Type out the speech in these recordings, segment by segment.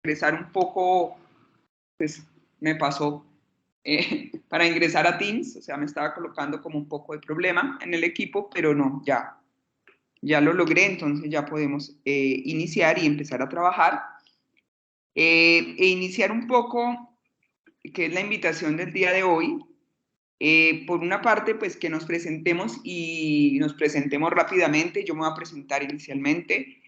ingresar un poco, pues me pasó para ingresar a Teams, o sea, me estaba colocando como un poco de problema en el equipo, pero no, ya lo logré, entonces ya podemos iniciar y empezar a trabajar. E iniciar un poco, que es la invitación del día de hoy. Por una parte, pues que nos presentemos y nos presentemos rápidamente. Yo me voy a presentar inicialmente.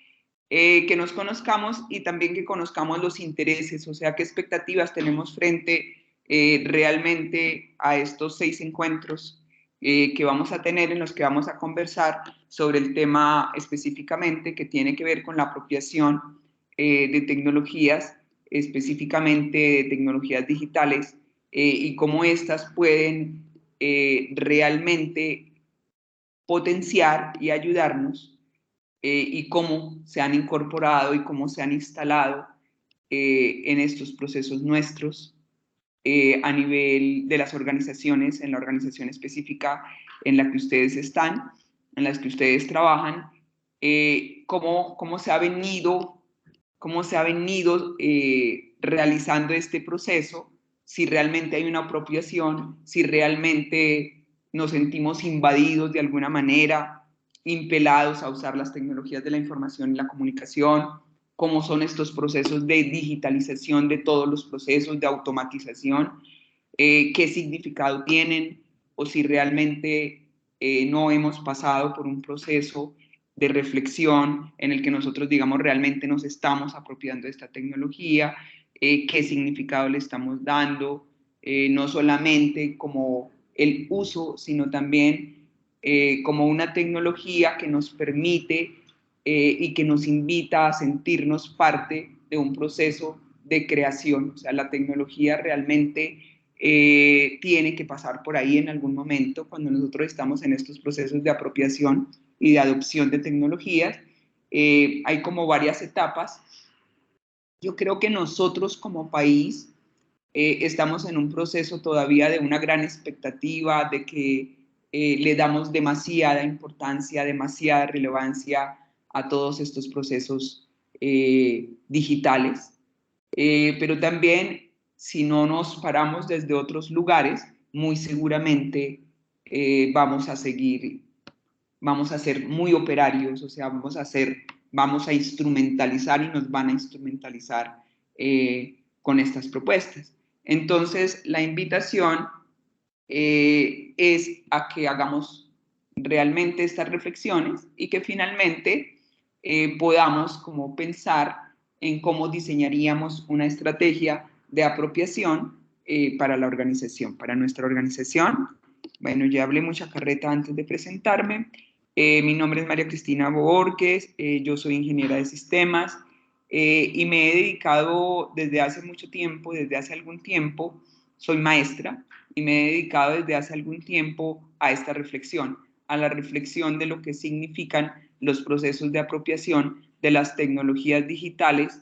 Que nos conozcamos y también que conozcamos los intereses, o sea, qué expectativas tenemos frente realmente a estos 6 encuentros que vamos a tener, en los que vamos a conversar sobre el tema específicamente que tiene que ver con la apropiación de tecnologías, específicamente de tecnologías digitales, y cómo éstas pueden realmente potenciar y ayudarnos, y cómo se han incorporado y cómo se han instalado en estos procesos nuestros a nivel de las organizaciones, en la organización específica en la que ustedes están, en las que ustedes trabajan, cómo se ha venido realizando este proceso, si realmente hay una apropiación, si realmente nos sentimos invadidos de alguna manera, impelados a usar las tecnologías de la información y la comunicación, cómo son estos procesos de digitalización de todos los procesos, de automatización, qué significado tienen, o si realmente no hemos pasado por un proceso de reflexión en el que nosotros, digamos, realmente nos estamos apropiando de esta tecnología, qué significado le estamos dando, no solamente como el uso, sino también como una tecnología que nos permite y que nos invita a sentirnos parte de un proceso de creación. O sea, la tecnología realmente tiene que pasar por ahí en algún momento cuando nosotros estamos en estos procesos de apropiación y de adopción de tecnologías. Hay como varias etapas. Yo creo que nosotros como país estamos en un proceso todavía de una gran expectativa, de que le damos demasiada importancia, demasiada relevancia a todos estos procesos digitales. Pero también, si no nos paramos desde otros lugares, muy seguramente vamos a ser muy operarios, o sea, vamos a instrumentalizar y nos van a instrumentalizar con estas propuestas. Entonces, la invitación es a que hagamos realmente estas reflexiones y que finalmente podamos como pensar en cómo diseñaríamos una estrategia de apropiación para la organización, para nuestra organización. Bueno, ya hablé mucha carreta antes de presentarme. Mi nombre es María Cristina Borges, yo soy ingeniera de sistemas y me he dedicado desde hace mucho tiempo, desde hace algún tiempo, soy maestra y me he dedicado desde hace algún tiempo a esta reflexión, a la reflexión de lo que significan los procesos de apropiación de las tecnologías digitales,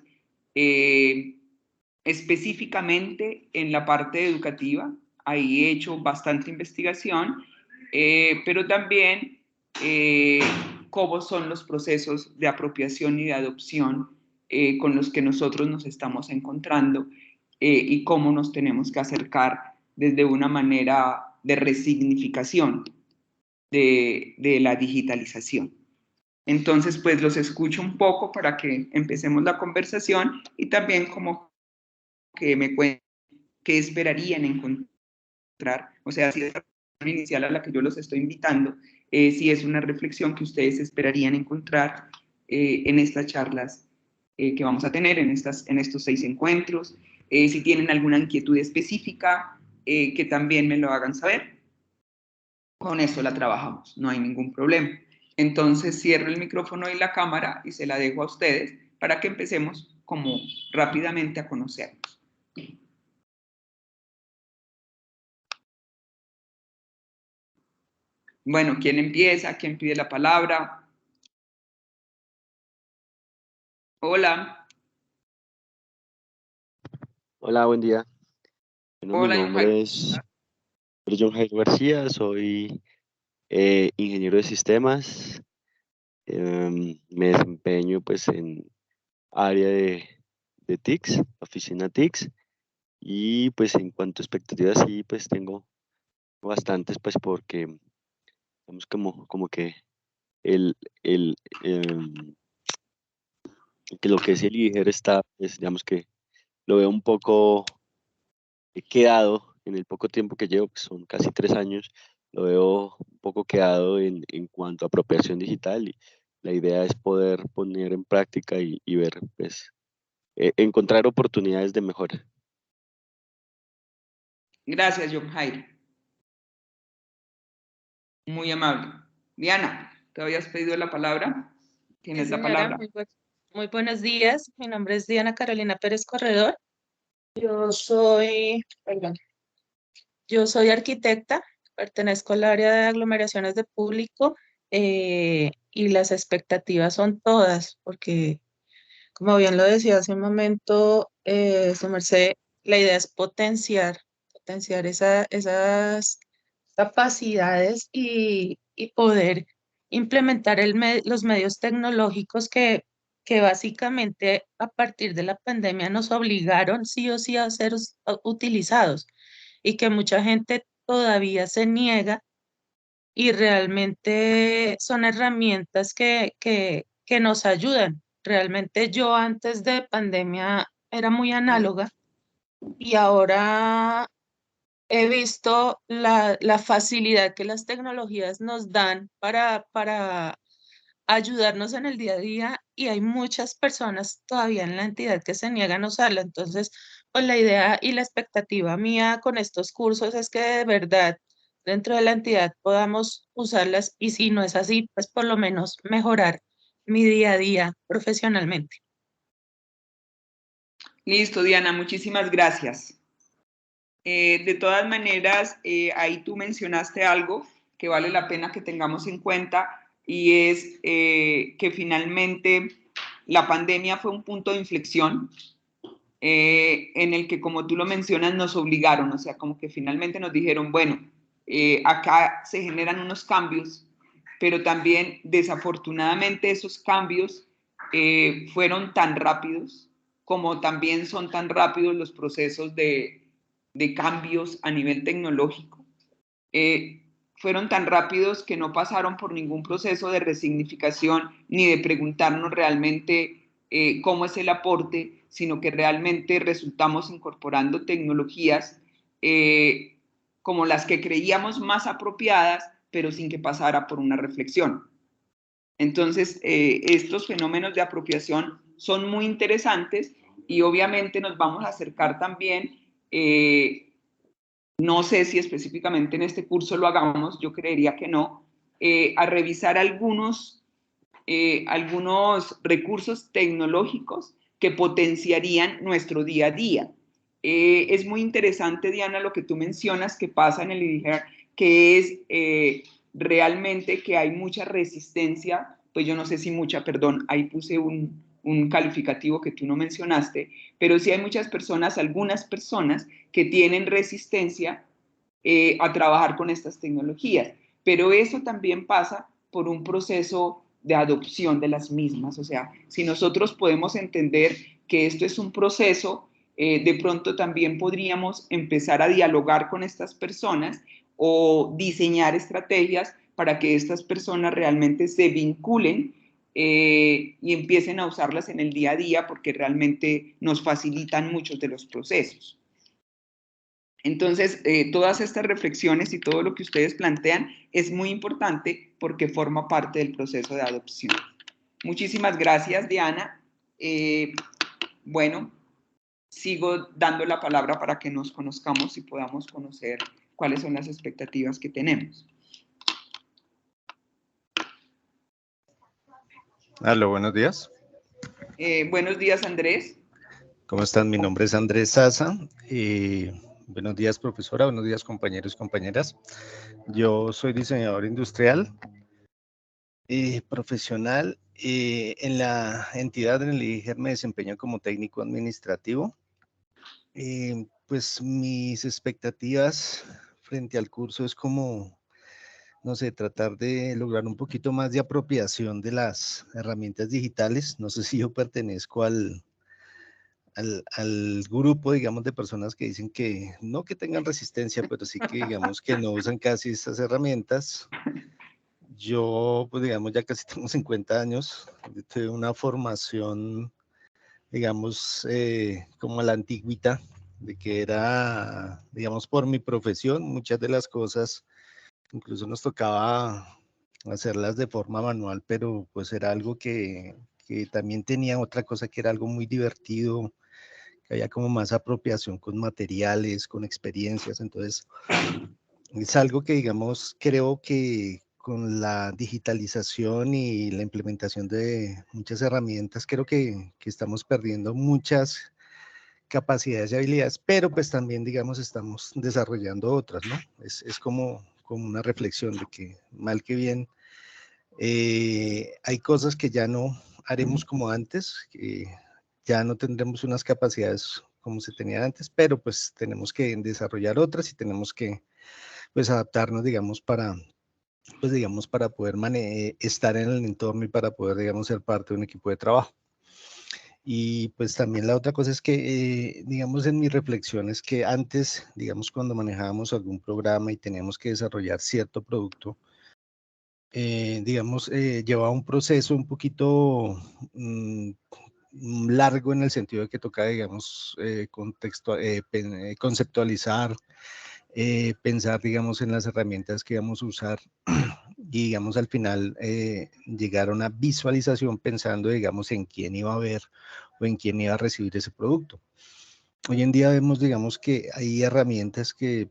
específicamente en la parte educativa. Ahí he hecho bastante investigación, pero también cómo son los procesos de apropiación y de adopción con los que nosotros nos estamos encontrando y cómo nos tenemos que acercar desde una manera de resignificación de la digitalización. Entonces, pues los escucho un poco para que empecemos la conversación y también como que me cuenten qué esperarían encontrar, o sea, si es la reflexión inicial a la que yo los estoy invitando, si es una reflexión que ustedes esperarían encontrar en estas charlas que vamos a tener, en estos 6 encuentros, si tienen alguna inquietud específica, que también me lo hagan saber. Con eso la trabajamos, no hay ningún problema. Entonces cierro el micrófono y la cámara y se la dejo a ustedes para que empecemos como rápidamente a conocernos. Bueno, ¿quién empieza? ¿Quién pide la palabra? Hola. Hola, buen día. Bueno, mi Hola, John Jairo. nombre es John Jairo García, soy ingeniero de sistemas. Me desempeño pues en área TICS, oficina TICS, y pues en cuanto a expectativas, sí, pues tengo bastantes, pues porque, digamos, como que el, el, em, que lo que es el IDIGER está, pues, digamos que lo veo un poco quedado en el poco tiempo que llevo, que son casi 3 años, lo veo un poco quedado en cuanto a apropiación digital y la idea es poder poner en práctica y ver, pues, encontrar oportunidades de mejora. Gracias, John Jairo. Muy amable. Diana, ¿te habías pedido la palabra? Sí, Tienes la señora, palabra. muy buenos días. Mi nombre es Diana Carolina Pérez Corredor. Yo soy, perdón, yo soy arquitecta, pertenezco al área de aglomeraciones de público y las expectativas son todas, porque como bien lo decía hace un momento, su merced, la idea es potenciar esas capacidades y poder implementar los medios tecnológicos que básicamente a partir de la pandemia nos obligaron sí o sí a ser utilizados y que mucha gente todavía se niega y realmente son herramientas que nos ayudan. Realmente yo antes de pandemia era muy análoga y ahora he visto la facilidad que las tecnologías nos dan para ayudarnos en el día a día y hay muchas personas todavía en la entidad que se niegan a usarla. Entonces, pues la idea y la expectativa mía con estos cursos es que de verdad dentro de la entidad podamos usarlas y si no es así, pues por lo menos mejorar mi día a día profesionalmente. Listo, Diana, muchísimas gracias. De todas maneras, ahí tú mencionaste algo que vale la pena que tengamos en cuenta y es que finalmente la pandemia fue un punto de inflexión en el que, como tú lo mencionas, nos obligaron, o sea, como que finalmente nos dijeron, bueno, acá se generan unos cambios, pero también desafortunadamente esos cambios fueron tan rápidos como también son tan rápidos los procesos de cambios a nivel tecnológico. Fueron tan rápidos que no pasaron por ningún proceso de resignificación ni de preguntarnos realmente cómo es el aporte, sino que realmente resultamos incorporando tecnologías como las que creíamos más apropiadas, pero sin que pasara por una reflexión. Entonces, estos fenómenos de apropiación son muy interesantes y obviamente nos vamos a acercar también, no sé si específicamente en este curso lo hagamos, yo creería que no, a revisar algunos recursos tecnológicos que potenciarían nuestro día a día. Es muy interesante, Diana, lo que tú mencionas que pasa en el IDIGER, que es realmente que hay mucha resistencia, pues yo no sé si mucha, perdón, ahí puse un calificativo que tú no mencionaste, pero sí hay muchas personas, algunas personas que tienen resistencia a trabajar con estas tecnologías, pero eso también pasa por un proceso de adopción de las mismas. O sea, si nosotros podemos entender que esto es un proceso, de pronto también podríamos empezar a dialogar con estas personas o diseñar estrategias para que estas personas realmente se vinculen y empiecen a usarlas en el día a día porque realmente nos facilitan muchos de los procesos. Entonces, todas estas reflexiones y todo lo que ustedes plantean es muy importante porque forma parte del proceso de adopción. Muchísimas gracias, Diana. Bueno, sigo dando la palabra para que nos conozcamos y podamos conocer cuáles son las expectativas que tenemos. Aló, buenos días. Buenos días, Andrés. ¿Cómo están? Mi nombre es Andrés Saza. Buenos días, profesora. Buenos días, compañeros y compañeras. Yo soy diseñador industrial, profesional. En la entidad, en el IDIGER, me desempeño como técnico administrativo. Pues mis expectativas frente al curso es como, no sé, tratar de lograr un poquito más de apropiación de las herramientas digitales. No sé si yo pertenezco al grupo, digamos, de personas que dicen que no que tengan resistencia, pero sí que, digamos, que no usan casi estas herramientas. Yo, pues, digamos, ya casi tengo 50 años, tuve una formación, digamos, como a la antigüita, de que era, digamos, por mi profesión, muchas de las cosas, incluso nos tocaba hacerlas de forma manual, pero pues era algo que también tenía otra cosa que era algo muy divertido, que había como más apropiación con materiales, con experiencias, entonces es algo que, digamos, creo que con la digitalización y la implementación de muchas herramientas, creo que estamos perdiendo muchas capacidades y habilidades, pero pues también, digamos, estamos desarrollando otras, ¿no? Es como una reflexión de que mal que bien, hay cosas que ya no haremos como antes, que ya no tendremos unas capacidades como se tenía antes, pero pues tenemos que desarrollar otras y tenemos que pues adaptarnos, digamos, pues digamos, para poder estar en el entorno y para poder, digamos, ser parte de un equipo de trabajo. Y pues también la otra cosa es que, digamos, en mi reflexión es que antes, digamos, cuando manejábamos algún programa y teníamos que desarrollar cierto producto, digamos, llevaba un proceso un poquito largo en el sentido de que toca, digamos, conceptualizar, pensar, digamos, en las herramientas que íbamos a usar y, digamos, al final llegar a una visualización pensando, digamos, en quién iba a ver o en quién iba a recibir ese producto. Hoy en día vemos, digamos, que hay herramientas que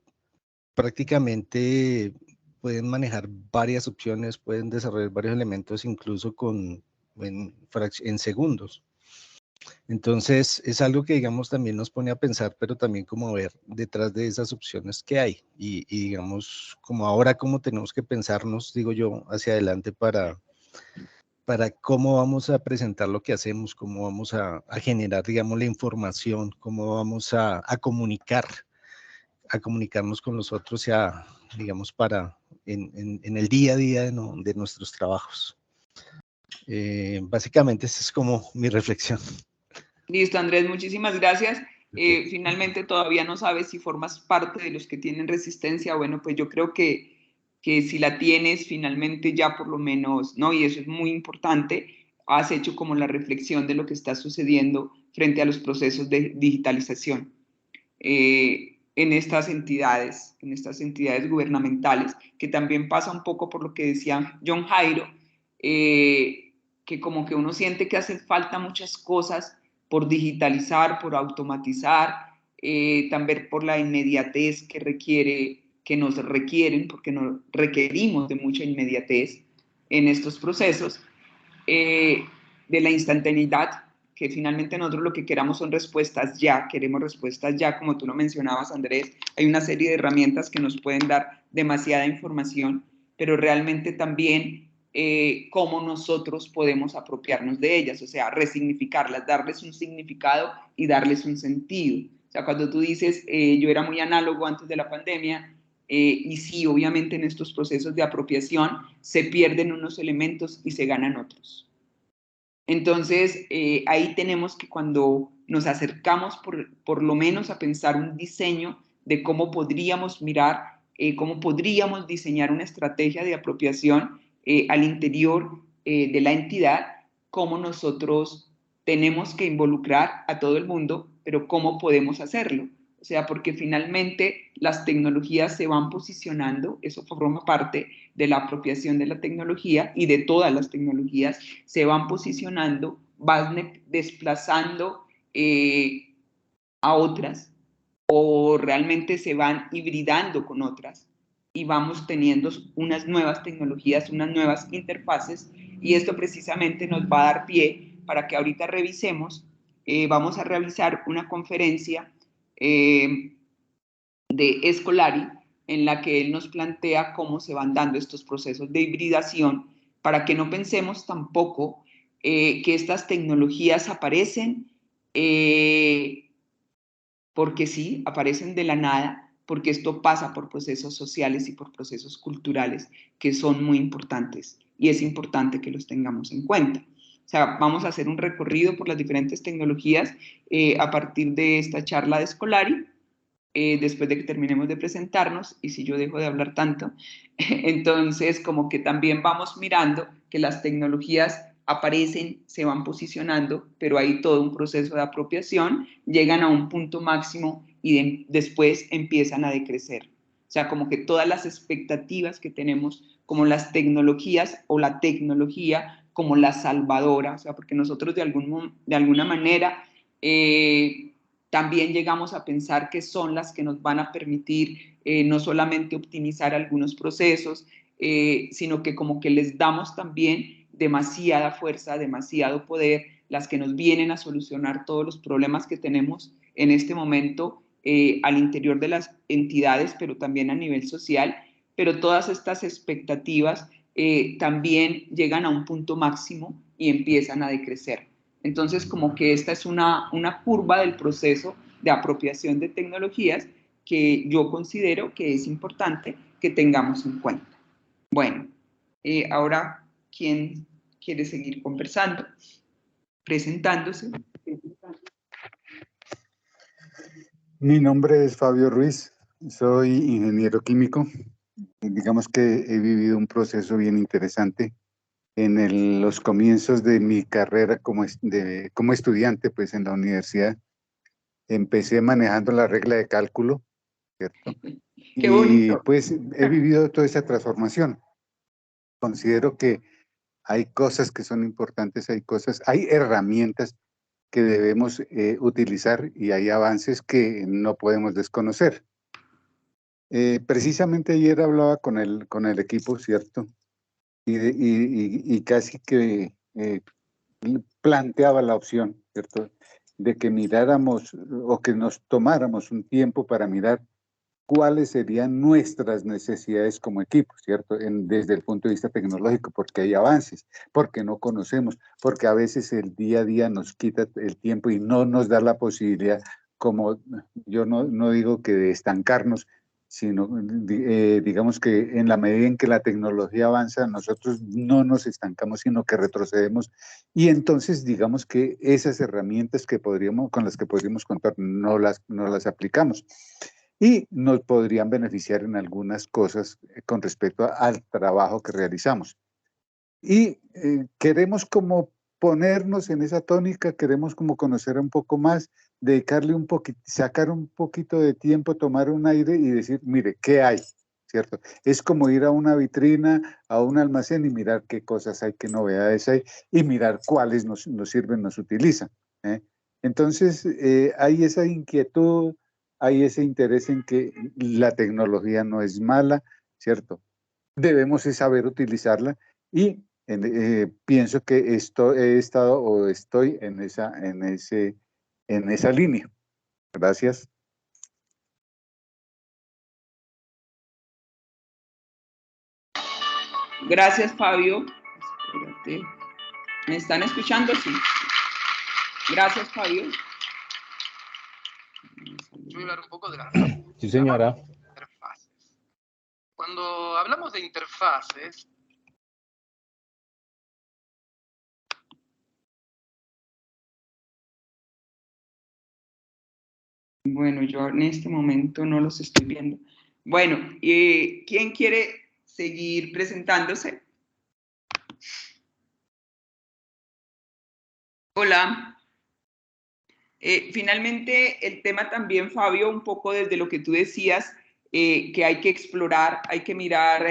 prácticamente pueden manejar varias opciones, pueden desarrollar varios elementos incluso en segundos. Entonces, es algo que, digamos, también nos pone a pensar, pero también como a ver detrás de esas opciones que hay. Y digamos, como ahora, cómo tenemos que pensarnos, digo yo, hacia adelante para cómo vamos a presentar lo que hacemos, cómo vamos a generar, digamos, la información, cómo vamos a comunicarnos con los otros, digamos, en el día a día de nuestros trabajos. Básicamente, esa es como mi reflexión. Listo, Andrés, muchísimas gracias. Finalmente todavía no sabes si formas parte de los que tienen resistencia. Bueno, pues yo creo que si la tienes, finalmente ya por lo menos, ¿no? Y eso es muy importante, has hecho como la reflexión de lo que está sucediendo frente a los procesos de digitalización en estas entidades gubernamentales, que también pasa un poco por lo que decía John Jairo, que como que uno siente que hacen falta muchas cosas por digitalizar, por automatizar, también por la inmediatez que nos requieren, porque nos requerimos de mucha inmediatez en estos procesos, de la instantaneidad, que finalmente nosotros lo que queramos son respuestas ya, queremos respuestas ya, como tú lo mencionabas, Andrés. Hay una serie de herramientas que nos pueden dar demasiada información, pero realmente también cómo nosotros podemos apropiarnos de ellas, o sea, resignificarlas, darles un significado y darles un sentido. O sea, cuando tú dices, yo era muy análogo antes de la pandemia, y sí, obviamente en estos procesos de apropiación se pierden unos elementos y se ganan otros. Entonces, ahí tenemos que cuando nos acercamos por lo menos a pensar un diseño de cómo podríamos mirar, cómo podríamos diseñar una estrategia de apropiación al interior de la entidad, cómo nosotros tenemos que involucrar a todo el mundo, pero cómo podemos hacerlo. O sea, porque finalmente las tecnologías se van posicionando, eso forma parte de la apropiación de la tecnología y de todas las tecnologías, se van posicionando, van desplazando a otras o realmente se van hibridando con otras y vamos teniendo unas nuevas tecnologías, unas nuevas interfaces y esto precisamente nos va a dar pie para que ahorita revisemos, vamos a realizar una conferencia de Escolari en la que él nos plantea cómo se van dando estos procesos de hibridación para que no pensemos tampoco que estas tecnologías aparecen porque sí, aparecen de la nada, porque esto pasa por procesos sociales y por procesos culturales que son muy importantes y es importante que los tengamos en cuenta. O sea, vamos a hacer un recorrido por las diferentes tecnologías a partir de esta charla de Scolari, después de que terminemos de presentarnos, y si yo dejo de hablar tanto, entonces como que también vamos mirando que las tecnologías aparecen, se van posicionando, pero hay todo un proceso de apropiación, llegan a un punto máximo y después empiezan a decrecer. O sea, como que todas las expectativas que tenemos, como las tecnologías o la tecnología como la salvadora, o sea, porque nosotros de alguna manera también llegamos a pensar que son las que nos van a permitir no solamente optimizar algunos procesos, sino que como que les damos también demasiada fuerza, demasiado poder, las que nos vienen a solucionar todos los problemas que tenemos en este momento al interior de las entidades, pero también a nivel social, pero todas estas expectativas también llegan a un punto máximo y empiezan a decrecer. Entonces, como que esta es una curva del proceso de apropiación de tecnologías que yo considero que es importante que tengamos en cuenta. Bueno, ahora, ¿quién quiere seguir conversando? Presentándose. Mi nombre es Fabio Ruiz, soy ingeniero químico. Digamos que he vivido un proceso bien interesante en los comienzos de mi carrera como estudiante, pues en la universidad. Empecé manejando la regla de cálculo, ¿cierto? Qué bonito. Y pues he vivido toda esa transformación. Considero que hay cosas que son importantes, hay herramientas que debemos utilizar y hay avances que no podemos desconocer. Precisamente ayer hablaba con el equipo, ¿cierto? Y casi que planteaba la opción, ¿cierto? De que miráramos o que nos tomáramos un tiempo para mirar cuáles serían nuestras necesidades como equipo, ¿cierto? Desde el punto de vista tecnológico, porque hay avances, porque no conocemos, porque a veces el día a día nos quita el tiempo y no nos da la posibilidad, como yo no digo que de estancarnos, sino digamos que en la medida en que la tecnología avanza, nosotros no nos estancamos, sino que retrocedemos, y entonces digamos que esas herramientas con las que podríamos contar no las aplicamos. Y nos podrían beneficiar en algunas cosas con respecto al trabajo que realizamos. Y queremos como ponernos en esa tónica, queremos como conocer un poco más, dedicarle un poquito, sacar un poquito de tiempo, tomar un aire y decir, mire, ¿qué hay? ¿Cierto? Es como ir a una vitrina, a un almacén y mirar qué cosas hay, qué novedades hay y mirar cuáles nos sirven, nos utilizan. Entonces, hay esa inquietud, hay ese interés en que la tecnología no es mala, ¿cierto? Debemos saber utilizarla y pienso que he estado o estoy en esa línea. Gracias. Gracias, Fabio. Espérate. ¿Me están escuchando? Sí. Gracias, Fabio. Yo voy a hablar un poco de las Sí, señora. interfaces. Cuando hablamos de interfaces, Bueno, yo en este momento no los estoy viendo. Bueno, ¿quién quiere seguir presentándose? Hola. Finalmente, el tema también, Fabio, un poco desde lo que tú decías, que hay que explorar, hay que mirar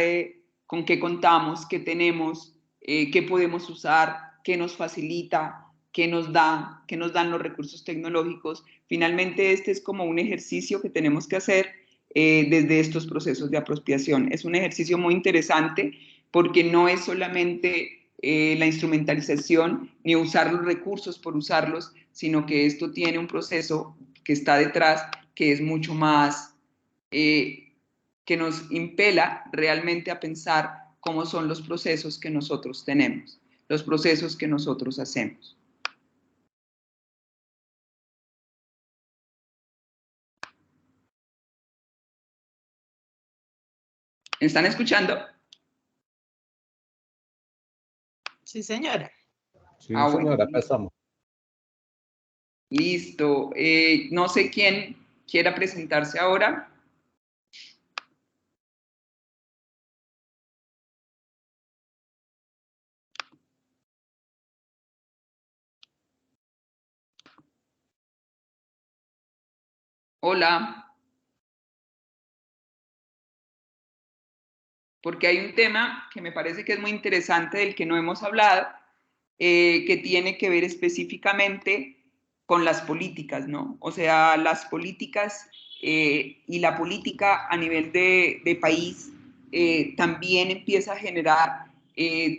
con qué contamos, qué tenemos, qué podemos usar, qué nos facilita, qué nos dan los recursos tecnológicos. Finalmente, este es como un ejercicio que tenemos que hacer desde estos procesos de apropiación. Es un ejercicio muy interesante porque no es solamente la instrumentalización ni usar los recursos por usarlos, sino que esto tiene un proceso que está detrás que es mucho más, que nos impela realmente a pensar cómo son los procesos que nosotros tenemos, los procesos que nosotros hacemos. ¿Me están escuchando? Sí, señora. Sí, Ah, señor, bueno, acá estamos. listo. No sé quién quiera presentarse ahora. Hola. Porque hay un tema que me parece que es muy interesante del que no hemos hablado, que tiene que ver específicamente con las políticas, ¿no? O sea, las políticas y la política a nivel de país también empieza a generar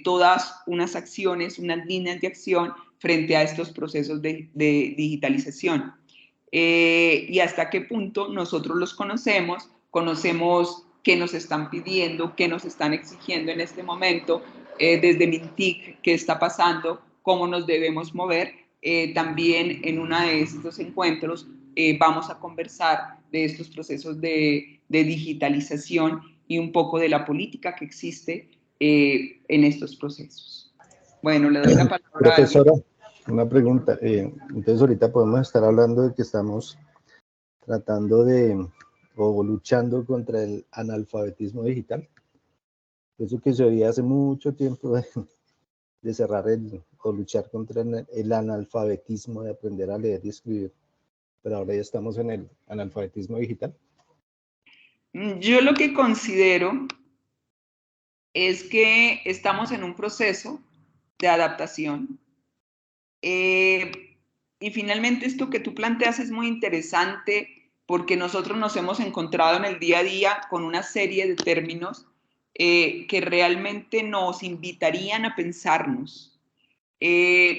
todas unas acciones, unas líneas de acción frente a estos procesos de digitalización. Y hasta qué punto nosotros los conocemos, conocemos qué nos están pidiendo, qué nos están exigiendo en este momento, desde MINTIC, qué está pasando, cómo nos debemos mover. También en uno de estos encuentros vamos a conversar de estos procesos de digitalización y un poco de la política que existe en estos procesos. Bueno, le doy la palabra a alguien. Profesora, una pregunta. Entonces ahorita podemos estar hablando de que estamos tratando de o luchando contra el analfabetismo digital. Eso que se oía hace mucho tiempo de cerrar o luchar contra el analfabetismo, de aprender a leer y escribir. Pero ahora ya estamos en el analfabetismo digital. Yo lo que considero es que estamos en un proceso de adaptación. Y finalmente esto que tú planteas es muy interesante porque nosotros nos hemos encontrado en el día a día con una serie de términos que realmente nos invitarían a pensarnos.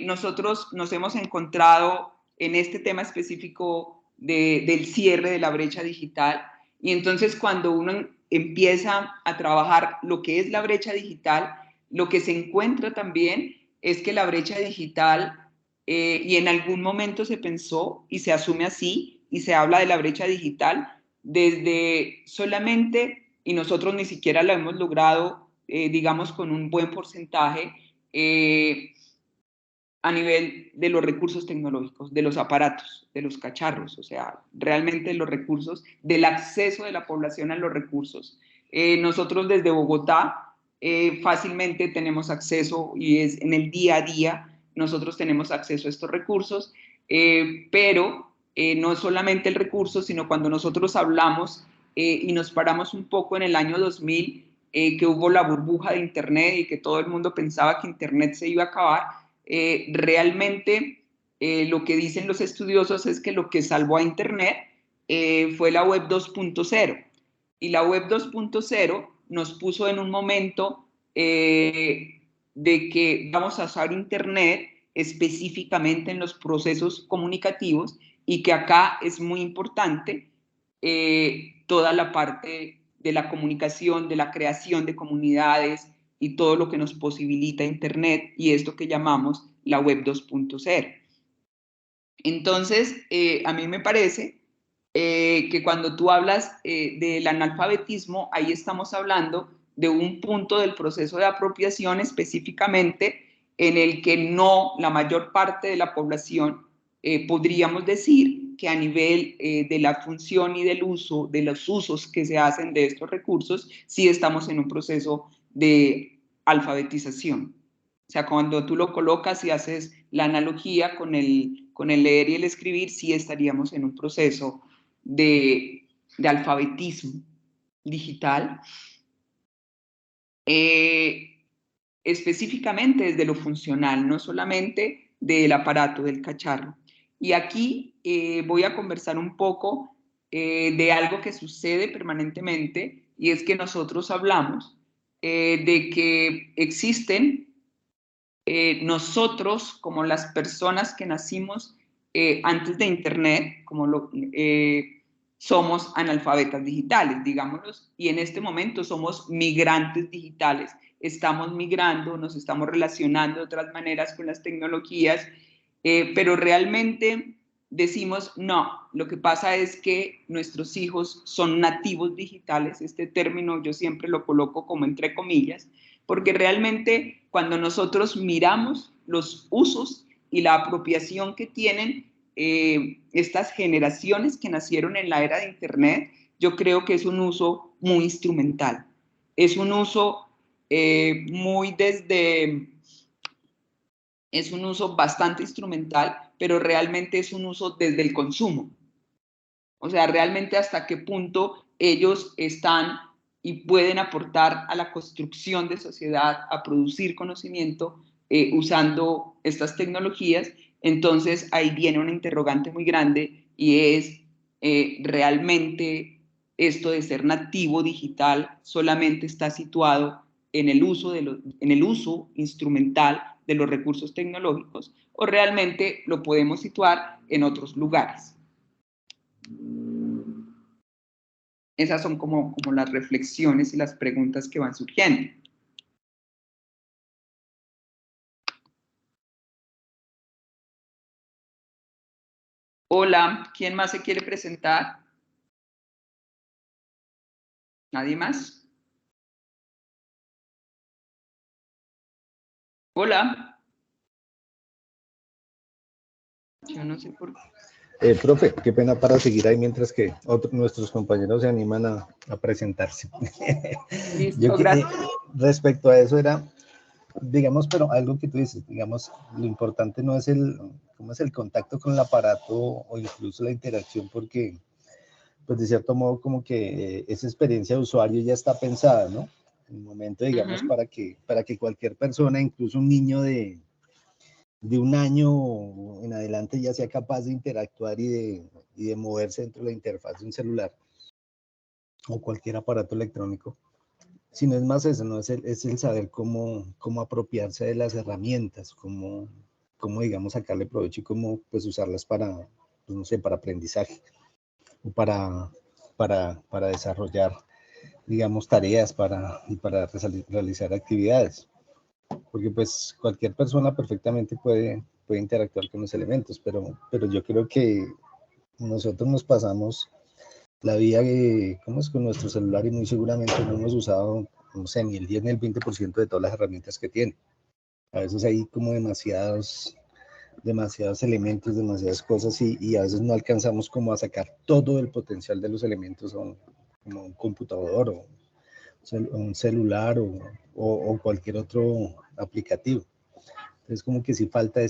Nosotros nos hemos encontrado en este tema específico del cierre de la brecha digital y entonces cuando uno empieza a trabajar lo que es la brecha digital, lo que se encuentra también es que la brecha digital, y en algún momento se pensó y se asume así y se habla de la brecha digital desde solamente, y nosotros ni siquiera la hemos logrado, digamos, con un buen porcentaje, a nivel de los recursos tecnológicos, de los aparatos, de los cacharros, o sea, realmente los recursos, del acceso de la población a los recursos. Nosotros desde Bogotá fácilmente tenemos acceso y es en el día a día, nosotros tenemos acceso a estos recursos, pero no es solamente el recurso, sino cuando nosotros hablamos y nos paramos un poco en el año 2000, que hubo la burbuja de Internet y que todo el mundo pensaba que Internet se iba a acabar, realmente lo que dicen los estudiosos es que lo que salvó a Internet fue la web 2.0 y la web 2.0 nos puso en un momento de que vamos a usar Internet específicamente en los procesos comunicativos y que acá es muy importante toda la parte de la comunicación, de la creación de comunidades, y todo lo que nos posibilita Internet y esto que llamamos la web 2.0. Entonces, a mí me parece que cuando tú hablas del analfabetismo, ahí estamos hablando de un punto del proceso de apropiación específicamente en el que no la mayor parte de la población podríamos decir que a nivel de la función y del uso, de los usos que se hacen de estos recursos, sí estamos en un proceso de alfabetización. O sea, cuando tú lo colocas y haces la analogía con el leer y el escribir, sí estaríamos en un proceso de alfabetismo digital, específicamente desde lo funcional, no solamente del aparato, del cacharro. Y aquí voy a conversar un poco de algo que sucede permanentemente, y es que nosotros hablamos de que existen nosotros, como las personas que nacimos antes de Internet, somos analfabetas digitales, digámoslo, y en este momento somos migrantes digitales. Estamos migrando, nos estamos relacionando de otras maneras con las tecnologías, pero realmente decimos, no, lo que pasa es que nuestros hijos son nativos digitales. Este término yo siempre lo coloco como entre comillas, porque realmente cuando nosotros miramos los usos y la apropiación que tienen estas generaciones que nacieron en la era de Internet, yo creo que es un uso muy instrumental. Es un uso es un uso bastante instrumental, pero realmente es un uso desde el consumo. O sea, realmente hasta qué punto ellos están y pueden aportar a la construcción de sociedad, a producir conocimiento usando estas tecnologías. Entonces ahí viene una interrogante muy grande y es realmente esto de ser nativo digital solamente está situado en el uso instrumental de los recursos tecnológicos, o realmente lo podemos situar en otros lugares. Esas son como las reflexiones y las preguntas que van surgiendo. Hola, ¿quién más se quiere presentar? ¿Nadie más? Hola. Yo no sé por qué. Profe, qué pena para seguir ahí mientras que nuestros compañeros se animan a presentarse. Listo, gracias. Respecto a eso era, digamos, pero algo que tú dices, digamos, lo importante no es cómo es el contacto con el aparato o incluso la interacción, porque, pues de cierto modo, como que esa experiencia de usuario ya está pensada, ¿no? En el momento, digamos, para que cualquier persona, incluso un niño de 1 año en adelante, ya sea capaz de interactuar y de moverse dentro de la interfaz de un celular o cualquier aparato electrónico. Si no es más eso, ¿no? Es el saber cómo apropiarse de las herramientas, cómo digamos, sacarle provecho y cómo, pues, usarlas para, pues, no sé, para aprendizaje o para desarrollar, digamos, tareas y para realizar actividades. Porque, pues, cualquier persona perfectamente puede interactuar con los elementos, pero yo creo que nosotros nos pasamos la vida con nuestro celular y muy seguramente no hemos usado, no sé, ni el 10 ni el 20% de todas las herramientas que tiene. A veces hay como demasiados elementos, demasiadas cosas y a veces no alcanzamos como a sacar todo el potencial de los elementos como un computador o un celular o cualquier otro aplicativo. Entonces, como que sí falta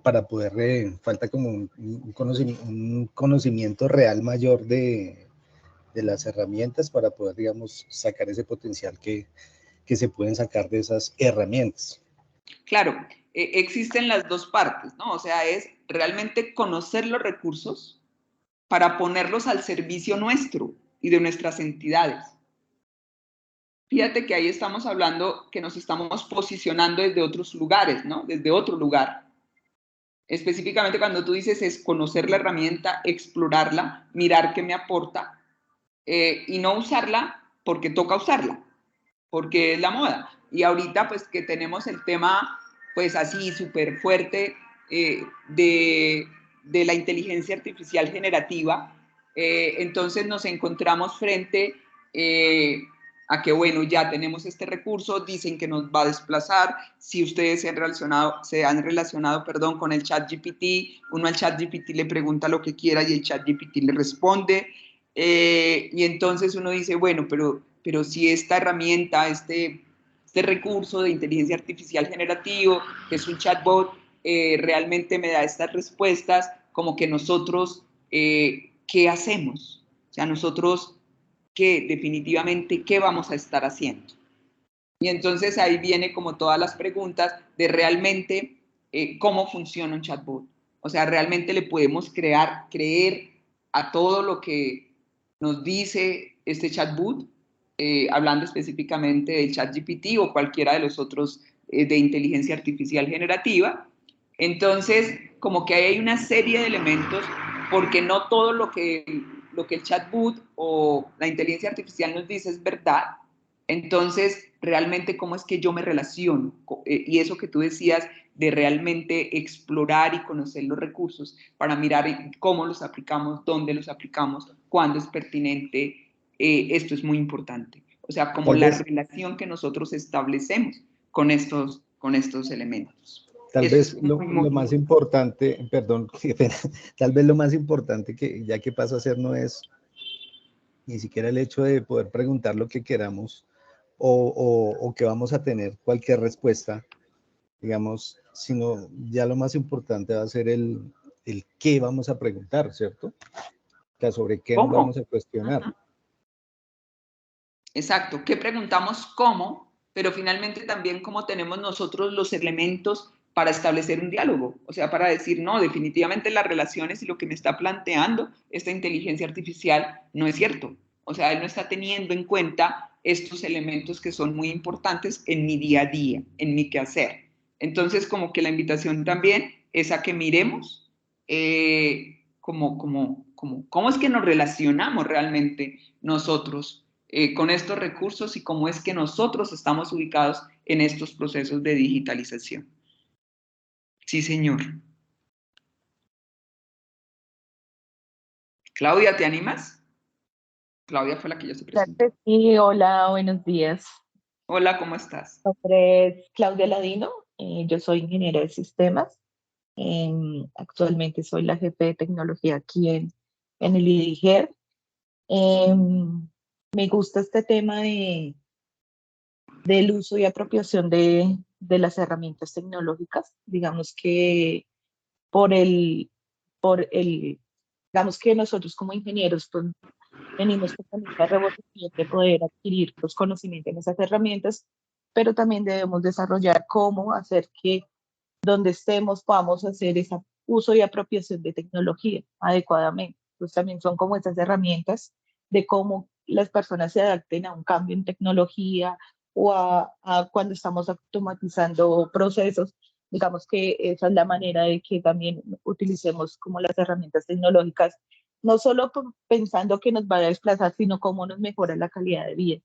para poder, falta como un conocimiento real mayor de las herramientas para poder, digamos, sacar ese potencial que se pueden sacar de esas herramientas. Claro, existen las dos partes, ¿no? O sea, es realmente conocer los recursos para ponerlos al servicio nuestro y de nuestras entidades. Fíjate que ahí estamos hablando que nos estamos posicionando desde otros lugares, ¿no? Desde otro lugar. Específicamente cuando tú dices es conocer la herramienta, explorarla, mirar qué me aporta y no usarla porque toca usarla, porque es la moda. Y ahorita pues que tenemos el tema pues así súper fuerte de la inteligencia artificial generativa, entonces nos encontramos frente a que, bueno, ya tenemos este recurso, dicen que nos va a desplazar. Si ustedes se han relacionado con el ChatGPT, uno al ChatGPT le pregunta lo que quiera y el ChatGPT le responde. Y entonces uno dice, bueno, pero si esta herramienta, este recurso de inteligencia artificial generativo, que es un chatbot, realmente me da estas respuestas, como que nosotros, ¿qué hacemos? O sea, nosotros, definitivamente, ¿qué vamos a estar haciendo? Y entonces ahí viene como todas las preguntas de realmente cómo funciona un chatbot. O sea, realmente le podemos creer a todo lo que nos dice este chatbot, hablando específicamente del ChatGPT o cualquiera de los otros de inteligencia artificial generativa. Entonces, como que hay una serie de elementos, porque no todo lo que el chatbot o la inteligencia artificial nos dice es verdad. Entonces, realmente, ¿cómo es que yo me relaciono? Y eso que tú decías de realmente explorar y conocer los recursos para mirar cómo los aplicamos, dónde los aplicamos, cuándo es pertinente, esto es muy importante. O sea, como la relación que nosotros establecemos con estos con estos elementos. Tal Eso vez es lo más importante, perdón, tal vez lo más importante que ya que pasa a ser no es ni siquiera el hecho de poder preguntar lo que queramos o que vamos a tener cualquier respuesta, digamos, sino ya lo más importante va a ser el qué vamos a preguntar, ¿cierto? O sea, sobre qué nos vamos a cuestionar. Exacto, ¿qué preguntamos cómo? Pero finalmente también cómo tenemos nosotros los elementos para establecer un diálogo, o sea, para decir, no, definitivamente las relaciones y lo que me está planteando esta inteligencia artificial no es cierto. O sea, él no está teniendo en cuenta estos elementos que son muy importantes en mi día a día, en mi quehacer. Entonces, como que la invitación también es a que miremos cómo es que nos relacionamos realmente nosotros con estos recursos y cómo es que nosotros estamos ubicados en estos procesos de digitalización. Sí, señor. Claudia, ¿te animas? Claudia fue la que ya se presentó. Sí, hola, buenos días. Hola, ¿cómo estás? Mi nombre es Claudia Ladino, yo soy ingeniera de sistemas. Actualmente soy la jefe de tecnología aquí en el IDIGER. Me gusta este tema del uso y apropiación de las herramientas tecnológicas. Digamos que por el, digamos que nosotros como ingenieros pues, venimos con esta revolución de poder adquirir los conocimientos en esas herramientas, pero también debemos desarrollar cómo hacer que donde estemos podamos hacer ese uso y apropiación de tecnología adecuadamente. Pues también son como esas herramientas de cómo las personas se adapten a un cambio en tecnología o a cuando estamos automatizando procesos. Digamos que esa es la manera de que también utilicemos como las herramientas tecnológicas, no solo pensando que nos va a desplazar, sino cómo nos mejora la calidad de vida.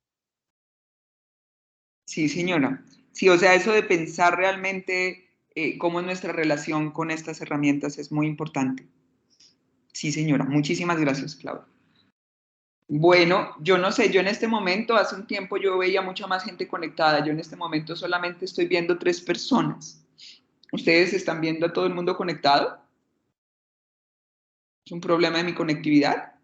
Sí, señora. Sí, o sea, eso de pensar realmente cómo es nuestra relación con estas herramientas es muy importante. Sí, señora. Muchísimas gracias, Claudia. Bueno, yo no sé, yo en este momento, hace un tiempo yo veía mucha más gente conectada, yo en este momento solamente estoy viendo 3 personas. ¿Ustedes están viendo a todo el mundo conectado? ¿Es un problema de mi conectividad?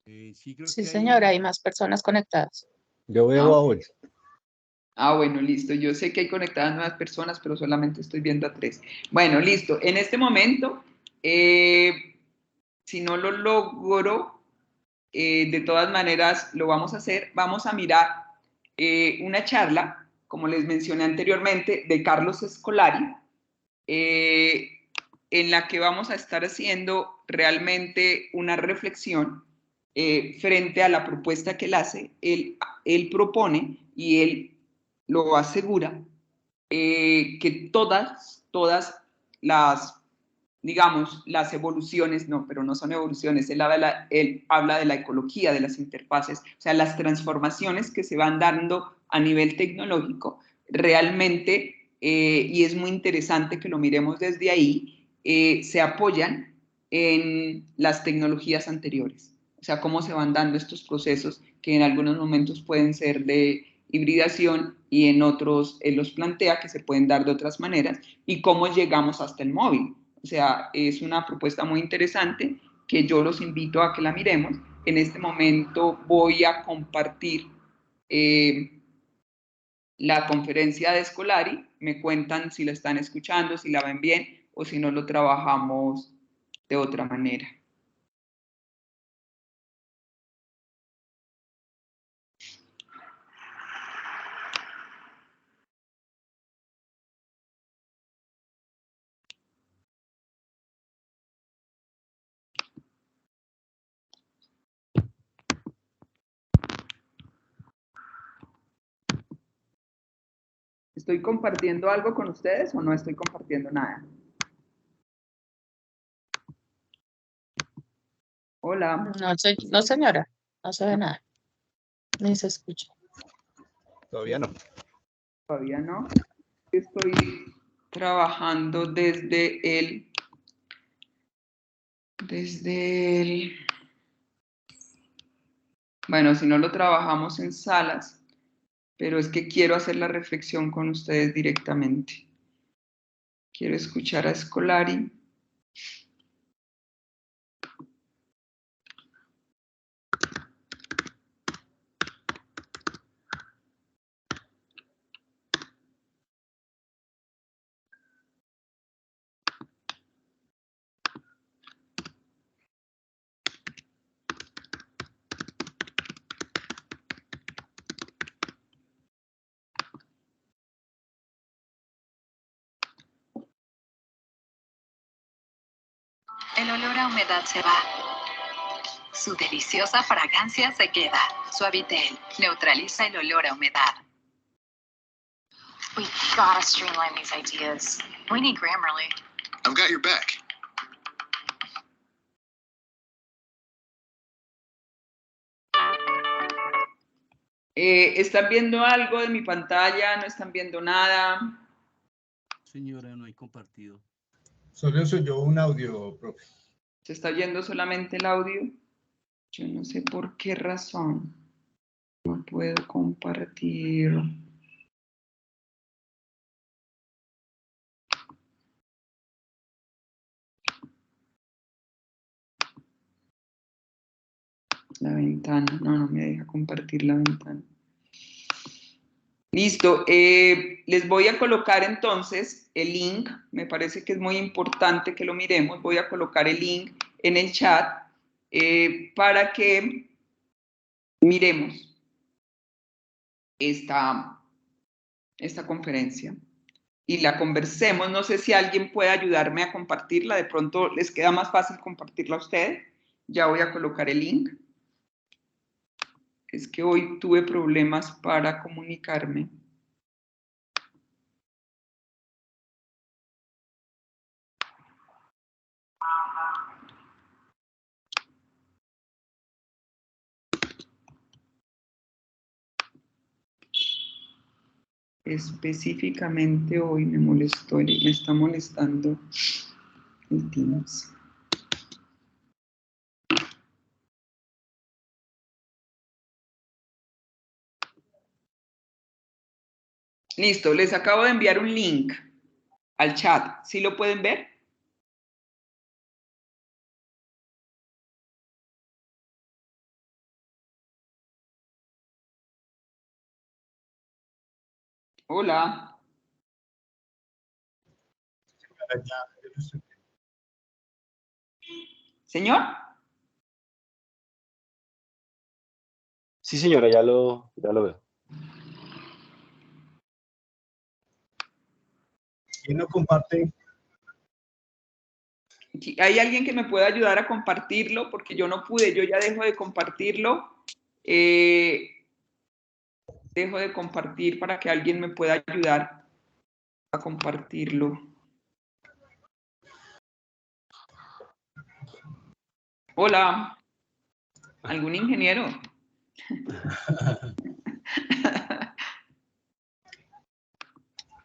Sí, creo Sí, que señora, hay más personas conectadas. Yo veo a 8. Bueno, listo. Yo sé que hay conectadas nuevas personas, pero solamente estoy viendo a 3. Bueno, listo. En este momento, si no lo logro, de todas maneras lo vamos a hacer. Vamos a mirar una charla, como les mencioné anteriormente, de Carlos Scolari, en la que vamos a estar haciendo realmente una reflexión frente a la propuesta que él hace. Él propone y él lo asegura que todas las, digamos, las evoluciones, no, pero no son evoluciones, él habla de la ecología de las interfaces, o sea, las transformaciones que se van dando a nivel tecnológico, realmente, y es muy interesante que lo miremos desde ahí, se apoyan en las tecnologías anteriores, o sea, cómo se van dando estos procesos que en algunos momentos pueden ser de hibridación y en otros él los plantea que se pueden dar de otras maneras y cómo llegamos hasta el móvil. O sea, es una propuesta muy interesante que yo los invito a que la miremos. En este momento voy a compartir la conferencia de Scolari. Me cuentan si la están escuchando, si la ven bien o si no lo trabajamos de otra manera. ¿Estoy compartiendo algo con ustedes o no estoy compartiendo nada? Hola. No, señora, no se ve nada, ni se escucha. Todavía no. Todavía no. Estoy trabajando desde el bueno, si no lo trabajamos en salas, pero es que quiero hacer la reflexión con ustedes directamente. Quiero escuchar a Scolari. El olor a humedad se va. Su deliciosa fragancia se queda. Suavitel neutraliza el olor a humedad. We gotta streamline these ideas. We need Grammarly. I've got your back. ¿Están viendo algo de mi pantalla? ¿No están viendo nada? Señora, no hay compartido. Solo se oyó un audio, profe. ¿Se está oyendo solamente el audio? Yo no sé por qué razón no puedo compartir. La ventana, no me deja compartir la ventana. Listo, les voy a colocar entonces el link, me parece que es muy importante que lo miremos, voy a colocar el link en el chat para que miremos esta conferencia y la conversemos. No sé si alguien puede ayudarme a compartirla, de pronto les queda más fácil compartirla a ustedes. Ya voy a colocar el link. Es que hoy tuve problemas para comunicarme. Específicamente hoy me está molestando el Teams. Listo, les acabo de enviar un link al chat. ¿Sí lo pueden ver? Hola. ¿Señor? Sí, señora, ya lo veo. ¿Quién no comparte? ¿Hay alguien que me pueda ayudar a compartirlo? Porque yo no pude, yo ya dejo de compartirlo. Dejo de compartir para que alguien me pueda ayudar a compartirlo. Hola. ¿Algún ingeniero?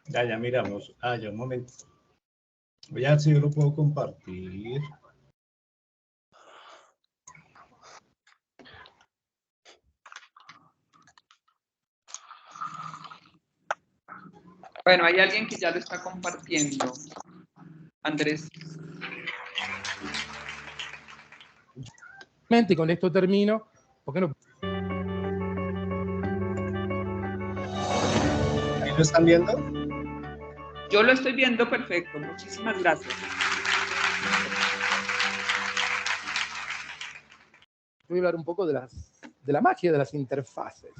Ya miramos. Ya un momento. Voy a ver si yo lo puedo compartir. Bueno, hay alguien que ya lo está compartiendo. Andrés. Y con esto termino. ¿Por qué no? ¿Ahí lo están viendo? Yo lo estoy viendo perfecto. Muchísimas gracias. Voy a hablar un poco de la magia de las interfaces.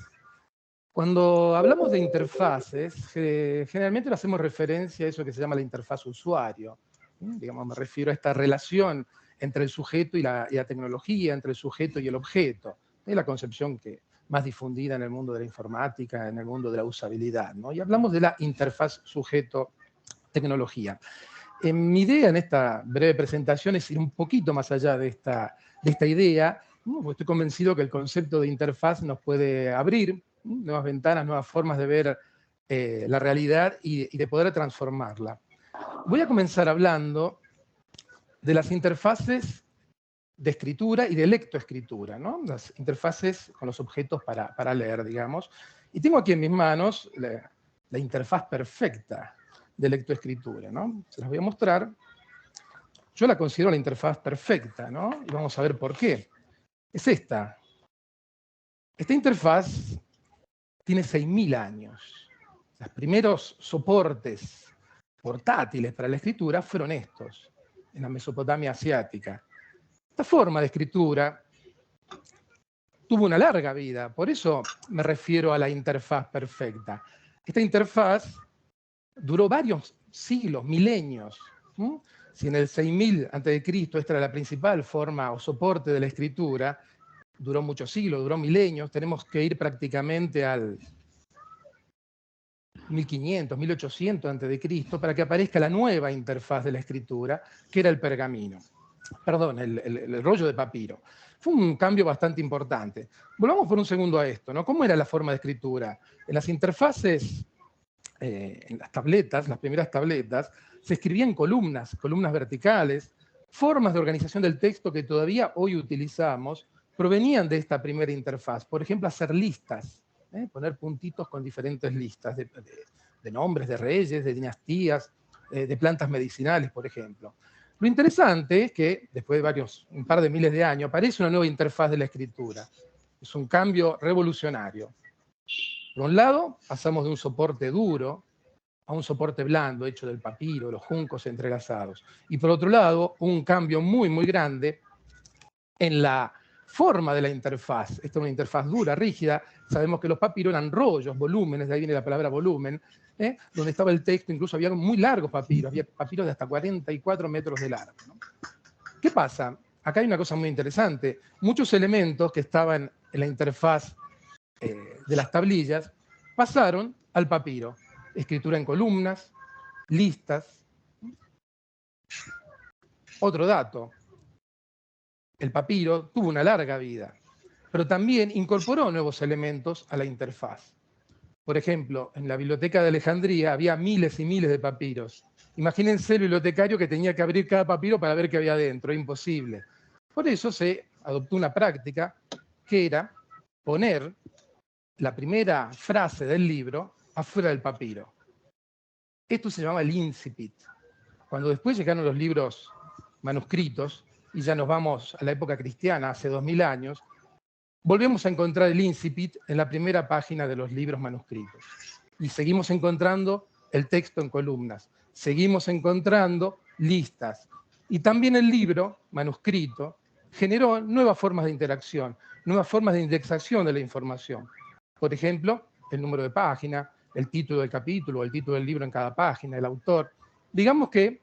Cuando hablamos de interfaces, generalmente lo hacemos referencia a eso que se llama la interfaz usuario. Digamos, me refiero a esta relación entre el sujeto y la tecnología, entre el sujeto y el objeto. Es la concepción más difundida en el mundo de la informática, en el mundo de la usabilidad, ¿no? Y hablamos de la interfaz sujeto-tecnología. Mi idea en esta breve presentación es ir un poquito más allá de esta idea, ¿no? Porque estoy convencido que el concepto de interfaz nos puede abrir nuevas ventanas, nuevas formas de ver la realidad y de poder transformarla. Voy a comenzar hablando de las interfaces de escritura y de lectoescritura, ¿no? Las interfaces con los objetos para leer, digamos. Y tengo aquí en mis manos la interfaz perfecta de lectoescritura, ¿no? Se las voy a mostrar. Yo la considero la interfaz perfecta, ¿no? Y vamos a ver por qué. Es esta. Esta interfaz tiene 6.000 años. Los primeros soportes portátiles para la escritura fueron estos, en la Mesopotamia asiática. Esta forma de escritura tuvo una larga vida, por eso me refiero a la interfaz perfecta. Esta interfaz duró varios siglos, milenios. Si en el 6000 a.C. esta era la principal forma o soporte de la escritura, duró muchos siglos, duró milenios, tenemos que ir prácticamente al 1500, 1800 a.C. para que aparezca la nueva interfaz de la escritura, que era el pergamino. Perdón, el rollo de papiro. Fue un cambio bastante importante. Volvamos por un segundo a esto, ¿no? ¿Cómo era la forma de escritura? En las interfaces, en las tabletas, las primeras tabletas, se escribían columnas verticales, formas de organización del texto que todavía hoy utilizamos, provenían de esta primera interfaz. Por ejemplo, hacer listas, poner puntitos con diferentes listas de nombres, de reyes, de dinastías, de plantas medicinales, por ejemplo. Lo interesante es que, después de un par de miles de años, aparece una nueva interfaz de la escritura. Es un cambio revolucionario. Por un lado, pasamos de un soporte duro a un soporte blando, hecho del papiro, los juncos entrelazados. Y por otro lado, un cambio muy, muy grande en la forma de la interfaz. Esta es una interfaz dura, rígida. Sabemos que los papiros eran rollos, volúmenes, de ahí viene la palabra volumen, donde estaba el texto, incluso había muy largos papiros, había papiros de hasta 44 metros de largo, ¿no? ¿Qué pasa? Acá hay una cosa muy interesante. Muchos elementos que estaban en la interfaz de las tablillas pasaron al papiro. Escritura en columnas, listas. Otro dato. El papiro tuvo una larga vida, pero también incorporó nuevos elementos a la interfaz. Por ejemplo, en la biblioteca de Alejandría había miles y miles de papiros. Imagínense el bibliotecario que tenía que abrir cada papiro para ver qué había dentro, imposible. Por eso se adoptó una práctica que era poner la primera frase del libro afuera del papiro. Esto se llamaba el incipit. Cuando después llegaron los libros manuscritos, y ya nos vamos a la época cristiana, hace 2000 años, volvemos a encontrar el incipit en la primera página de los libros manuscritos. Y seguimos encontrando el texto en columnas, seguimos encontrando listas. Y también el libro manuscrito generó nuevas formas de interacción, nuevas formas de indexación de la información. Por ejemplo, el número de página, el título del capítulo, el título del libro en cada página, el autor. Digamos que,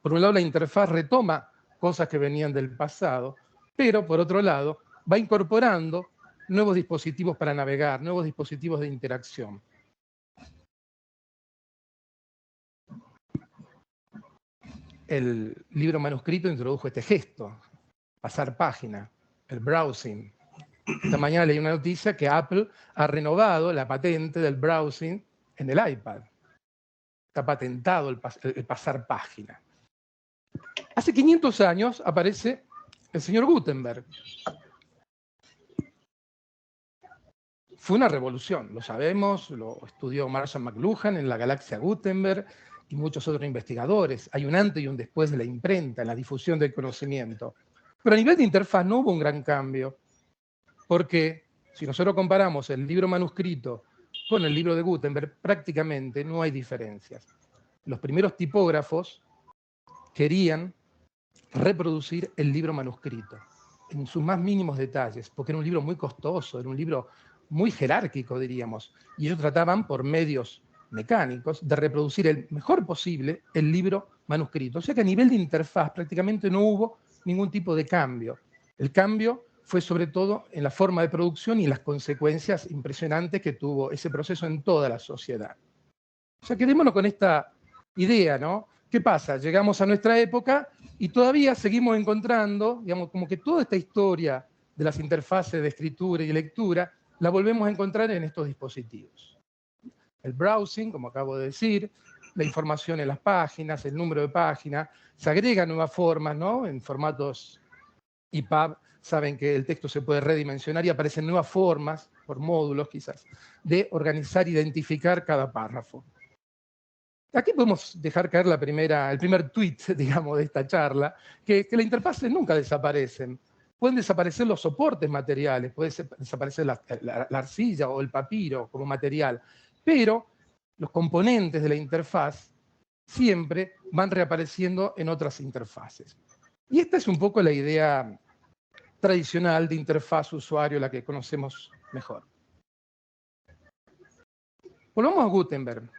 por un lado, la interfaz retoma cosas que venían del pasado, pero por otro lado va incorporando nuevos dispositivos para navegar, nuevos dispositivos de interacción. El libro manuscrito introdujo este gesto, pasar página, el browsing. Esta mañana leí una noticia que Apple ha renovado la patente del browsing en el iPad. Está patentado el pasar página. Hace 500 años aparece el señor Gutenberg. Fue una revolución, lo sabemos, lo estudió Marshall McLuhan en la galaxia Gutenberg y muchos otros investigadores. Hay un antes y un después de la imprenta, en la difusión del conocimiento. Pero a nivel de interfaz no hubo un gran cambio, porque si nosotros comparamos el libro manuscrito con el libro de Gutenberg, prácticamente no hay diferencias. Los primeros tipógrafos querían reproducir el libro manuscrito en sus más mínimos detalles, porque era un libro muy costoso, era un libro muy jerárquico, diríamos, y ellos trataban por medios mecánicos de reproducir el mejor posible el libro manuscrito. O sea que a nivel de interfaz prácticamente no hubo ningún tipo de cambio. El cambio fue sobre todo en la forma de producción y en las consecuencias impresionantes que tuvo ese proceso en toda la sociedad. O sea, quedémonos con esta idea, ¿no? ¿Qué pasa? Llegamos a nuestra época y todavía seguimos encontrando, digamos, como que toda esta historia de las interfaces de escritura y lectura la volvemos a encontrar en estos dispositivos. El browsing, como acabo de decir, la información en las páginas, el número de páginas, se agregan nuevas formas, ¿no? En formatos EPUB, saben que el texto se puede redimensionar y aparecen nuevas formas por módulos quizás, de organizar, identificar cada párrafo. Aquí podemos dejar caer el primer tweet, digamos, de esta charla, que las interfaces nunca desaparecen. Pueden desaparecer los soportes materiales, puede desaparecer la arcilla o el papiro como material, pero los componentes de la interfaz siempre van reapareciendo en otras interfaces. Y esta es un poco la idea tradicional de interfaz usuario, la que conocemos mejor. Volvamos a Gutenberg.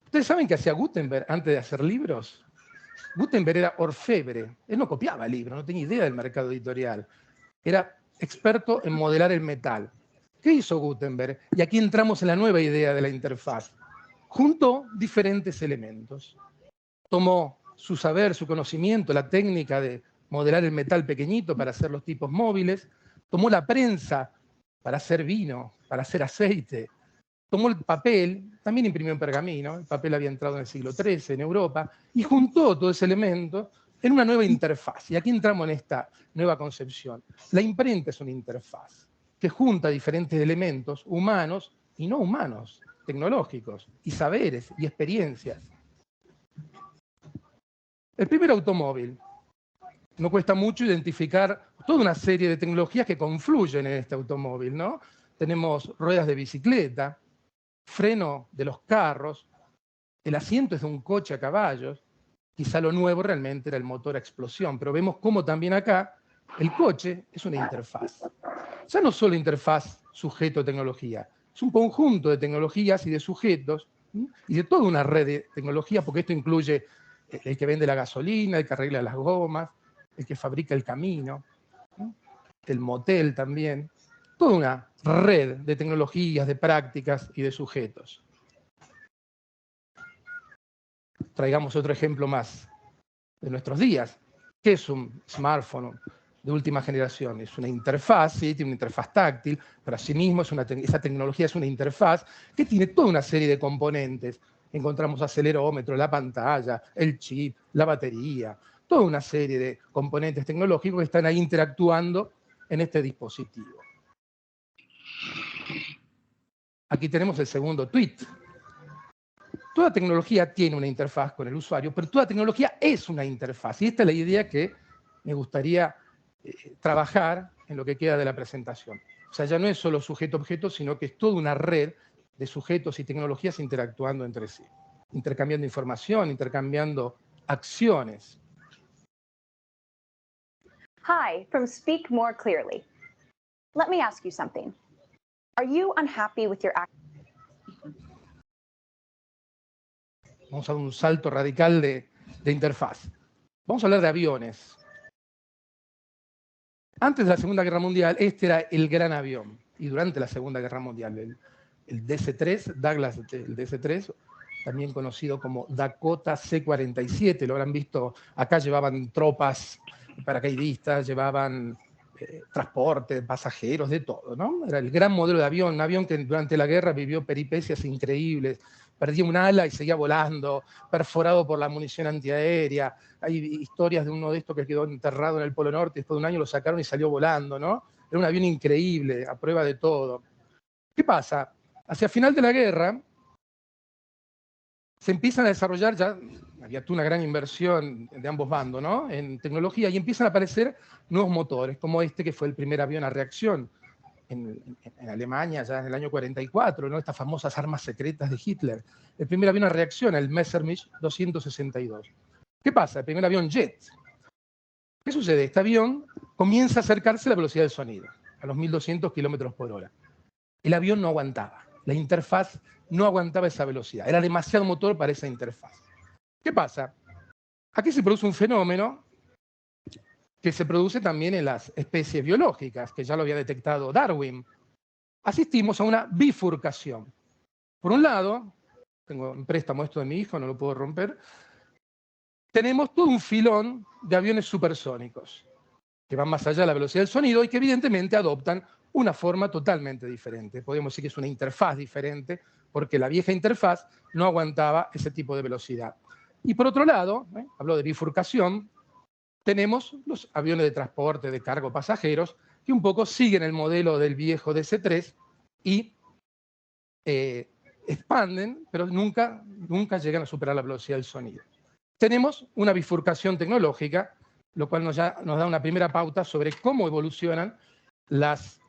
¿Ustedes saben qué hacía Gutenberg antes de hacer libros? Gutenberg era orfebre. Él no copiaba libros, no tenía idea del mercado editorial. Era experto en modelar el metal. ¿Qué hizo Gutenberg? Y aquí entramos en la nueva idea de la interfaz. Juntó diferentes elementos. Tomó su saber, su conocimiento, la técnica de modelar el metal pequeñito para hacer los tipos móviles. Tomó la prensa para hacer vino, para hacer aceite. Tomó el papel, también imprimió en pergamino, el papel había entrado en el siglo XIII en Europa, y juntó todo ese elemento en una nueva interfaz. Y aquí entramos en esta nueva concepción. La imprenta es una interfaz que junta diferentes elementos humanos y no humanos, tecnológicos, y saberes y experiencias. El primer automóvil. No cuesta mucho identificar toda una serie de tecnologías que confluyen en este automóvil, ¿no? Tenemos ruedas de bicicleta, freno de los carros, el asiento es de un coche a caballos, quizá lo nuevo realmente era el motor a explosión, pero vemos cómo también acá el coche es una interfaz. Ya no solo interfaz sujeto-tecnología, es un conjunto de tecnologías y de sujetos, y de toda una red de tecnologías, porque esto incluye el que vende la gasolina, el que arregla las gomas, el que fabrica el camino, el motel también, toda una red de tecnologías, de prácticas y de sujetos. Traigamos otro ejemplo más de nuestros días. ¿Qué es un smartphone de última generación? Es una interfaz, ¿sí? Tiene una interfaz táctil, pero asimismo esa tecnología es una interfaz que tiene toda una serie de componentes. Encontramos acelerómetro, la pantalla, el chip, la batería, toda una serie de componentes tecnológicos que están ahí interactuando en este dispositivo. Aquí tenemos el segundo tweet. Toda tecnología tiene una interfaz con el usuario, pero toda tecnología es una interfaz. Y esta es la idea que me gustaría trabajar en lo que queda de la presentación. O sea, ya no es solo sujeto-objeto, sino que es toda una red de sujetos y tecnologías interactuando entre sí, intercambiando información, intercambiando acciones. Hi, from Speak More Clearly. Let me ask you something. Are you unhappy with your action? Vamos a dar un salto radical de interfaz. Vamos a hablar de aviones. Antes de la Segunda Guerra Mundial, este era el gran avión. Y durante la Segunda Guerra Mundial, el DC-3, Douglas, el DC-3, también conocido como Dakota C-47, lo habrán visto, acá llevaban tropas paracaidistas, llevaban transporte, pasajeros, de todo, ¿no? Era el gran modelo de avión, un avión que durante la guerra vivió peripecias increíbles, perdía un ala y seguía volando, perforado por la munición antiaérea. Hay historias de uno de estos que quedó enterrado en el Polo Norte, después de un año lo sacaron y salió volando, ¿no? Era un avión increíble, a prueba de todo. ¿Qué pasa? Hacia final de la guerra, se empiezan a desarrollar, ya había una gran inversión de ambos bandos, ¿no? En tecnología, y empiezan a aparecer nuevos motores, como este que fue el primer avión a reacción en Alemania ya en el año 44, ¿no? Estas famosas armas secretas de Hitler. El primer avión a reacción, el Messerschmitt 262. ¿Qué pasa? El primer avión jet. ¿Qué sucede? Este avión comienza a acercarse a la velocidad del sonido, a los 1200 kilómetros por hora. El avión no aguantaba. La interfaz no aguantaba esa velocidad. Era demasiado motor para esa interfaz. ¿Qué pasa? Aquí se produce un fenómeno que se produce también en las especies biológicas, que ya lo había detectado Darwin. Asistimos a una bifurcación. Por un lado, tengo un préstamo esto de mi hijo, no lo puedo romper, tenemos todo un filón de aviones supersónicos, que van más allá de la velocidad del sonido y que evidentemente adoptan una forma totalmente diferente. Podemos decir que es una interfaz diferente, porque la vieja interfaz no aguantaba ese tipo de velocidad. Y por otro lado, hablo de bifurcación, tenemos los aviones de transporte de cargo pasajeros, que un poco siguen el modelo del viejo DC-3, y expanden, pero nunca llegan a superar la velocidad del sonido. Tenemos una bifurcación tecnológica, lo cual nos da una primera pauta sobre cómo evolucionan las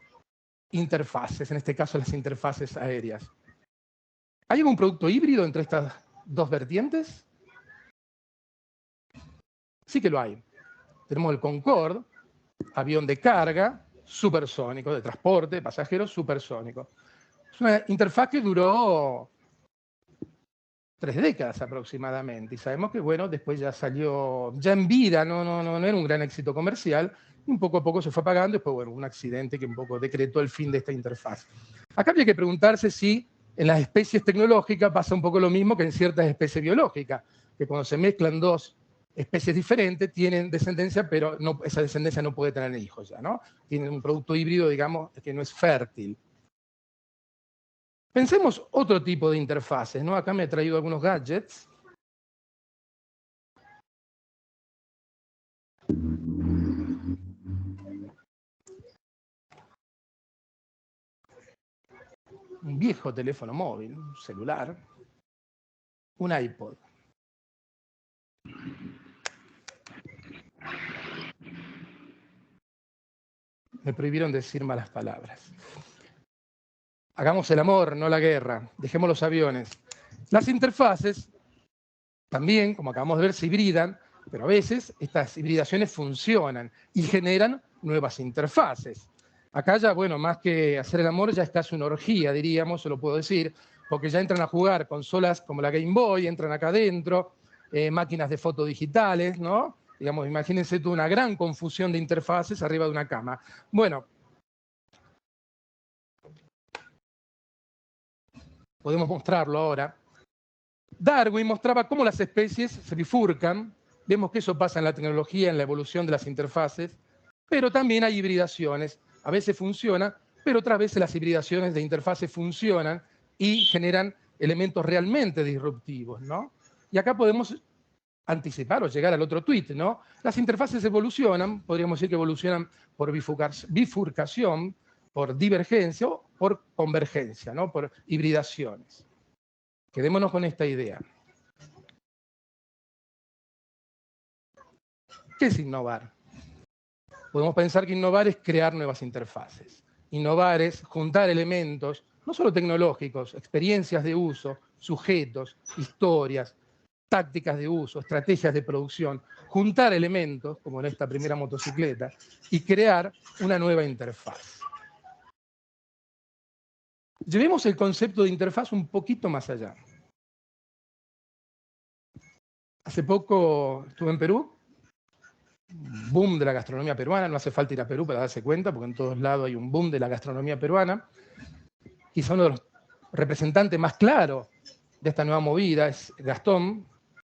interfaces, en este caso las interfaces aéreas. ¿Hay algún producto híbrido entre estas dos vertientes? Sí que lo hay. Tenemos el Concorde, avión de carga, supersónico, de transporte, de pasajeros, supersónico. Es una interfaz que duró 3 décadas aproximadamente. Y sabemos que, bueno, después ya salió, ya en vida, no era un gran éxito comercial, y un poco a poco se fue apagando, y después, bueno, un accidente que un poco decretó el fin de esta interfaz. Acá habría que preguntarse si en las especies tecnológicas pasa un poco lo mismo que en ciertas especies biológicas, que cuando se mezclan dos especies diferentes tienen descendencia, pero esa descendencia no puede tener hijos ya, ¿no? Tienen un producto híbrido, digamos, que no es fértil. Pensemos otro tipo de interfaces, ¿no? Acá me he traído algunos gadgets. Un viejo teléfono móvil, un celular, un iPod. Me prohibieron decir malas palabras. Hagamos el amor, no la guerra. Dejemos los aviones. Las interfaces también, como acabamos de ver, se hibridan, pero a veces estas hibridaciones funcionan y generan nuevas interfaces. Acá ya, bueno, más que hacer el amor, ya es casi una orgía, diríamos, se lo puedo decir, porque ya entran a jugar consolas como la Game Boy, entran acá adentro, máquinas de foto digitales, ¿no? Digamos, imagínense tú una gran confusión de interfaces arriba de una cama. Bueno, podemos mostrarlo ahora. Darwin mostraba cómo las especies se bifurcan. Vemos que eso pasa en la tecnología, en la evolución de las interfaces, pero también hay hibridaciones. A veces funciona, pero otras veces las hibridaciones de interfaces funcionan y generan elementos realmente disruptivos, ¿no? Y acá podemos anticipar o llegar al otro tuit, ¿no? Las interfaces evolucionan, podríamos decir que evolucionan por bifurcación, por divergencia o por convergencia, ¿no? Por hibridaciones. Quedémonos con esta idea. ¿Qué es innovar? Podemos pensar que innovar es crear nuevas interfaces. Innovar es juntar elementos, no solo tecnológicos, experiencias de uso, sujetos, historias, tácticas de uso, estrategias de producción, juntar elementos, como en esta primera motocicleta, y crear una nueva interfaz. Llevemos el concepto de interfaz un poquito más allá. Hace poco estuve en Perú, boom de la gastronomía peruana, no hace falta ir a Perú para darse cuenta, porque en todos lados hay un boom de la gastronomía peruana. Quizá uno de los representantes más claros de esta nueva movida es Gastón,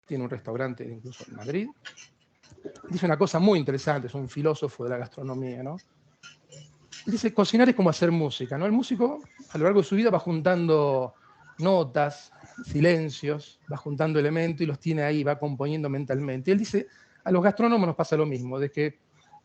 tiene un restaurante incluso en Madrid. Dice una cosa muy interesante, es un filósofo de la gastronomía, ¿no? Dice, cocinar es como hacer música, ¿no? El músico a lo largo de su vida va juntando notas, silencios, va juntando elementos y los tiene ahí, va componiendo mentalmente. Y él dice, a los gastrónomos nos pasa lo mismo, de que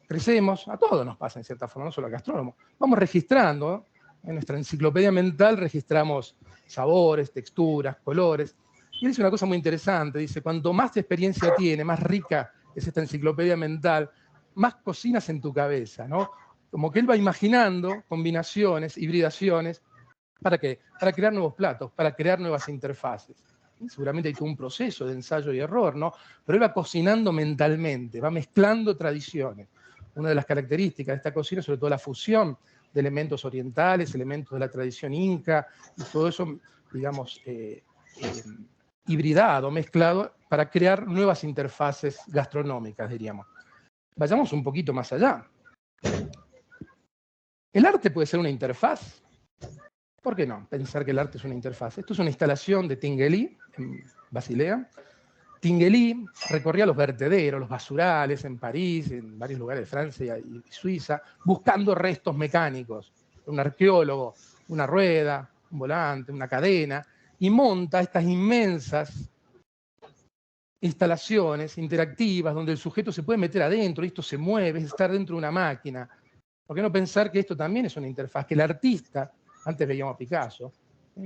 crecemos, a todos nos pasa en cierta forma, no solo a gastrónomos, vamos registrando, ¿no? En nuestra enciclopedia mental registramos sabores, texturas, colores. Y él dice una cosa muy interesante, dice, cuanto más experiencia tiene, más rica es esta enciclopedia mental, más cocinas en tu cabeza, ¿no? Como que él va imaginando combinaciones, hibridaciones, ¿para qué? Para crear nuevos platos, para crear nuevas interfaces. Seguramente hay todo un proceso de ensayo y error, ¿no? Pero él va cocinando mentalmente, va mezclando tradiciones. Una de las características de esta cocina es sobre todo la fusión de elementos orientales, elementos de la tradición inca, y todo eso, digamos, hibridado, mezclado, para crear nuevas interfaces gastronómicas, diríamos. Vayamos un poquito más allá. ¿El arte puede ser una interfaz? ¿Por qué no pensar que el arte es una interfaz? Esto es una instalación de Tinguely, en Basilea. Tinguely recorría los vertederos, los basurales en París, en varios lugares de Francia y Suiza, buscando restos mecánicos. Un arqueólogo, una rueda, un volante, una cadena, y monta estas inmensas instalaciones interactivas donde el sujeto se puede meter adentro y esto se mueve, es estar dentro de una máquina. ¿Por qué no pensar que esto también es una interfaz? Que el artista Antes veíamos a Picasso,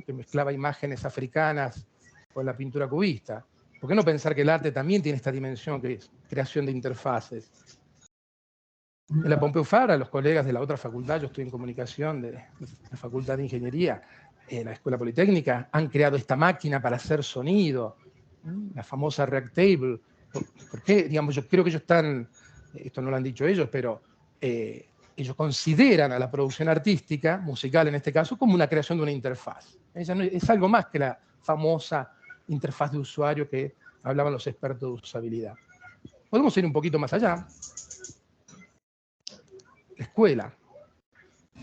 que mezclaba imágenes africanas con la pintura cubista. ¿Por qué no pensar que el arte también tiene esta dimensión que es creación de interfaces? En la Pompeu Fabra, los colegas de la otra facultad, yo estoy en comunicación de la Facultad de Ingeniería, la Escuela Politécnica, han creado esta máquina para hacer sonido, la famosa Reactable. ¿Por qué? Digamos, yo creo que ellos están, esto no lo han dicho ellos, pero ellos consideran a la producción artística, musical en este caso, como una creación de una interfaz. Ella no, es algo más que la famosa interfaz de usuario que hablaban los expertos de usabilidad. Podemos ir un poquito más allá. La escuela.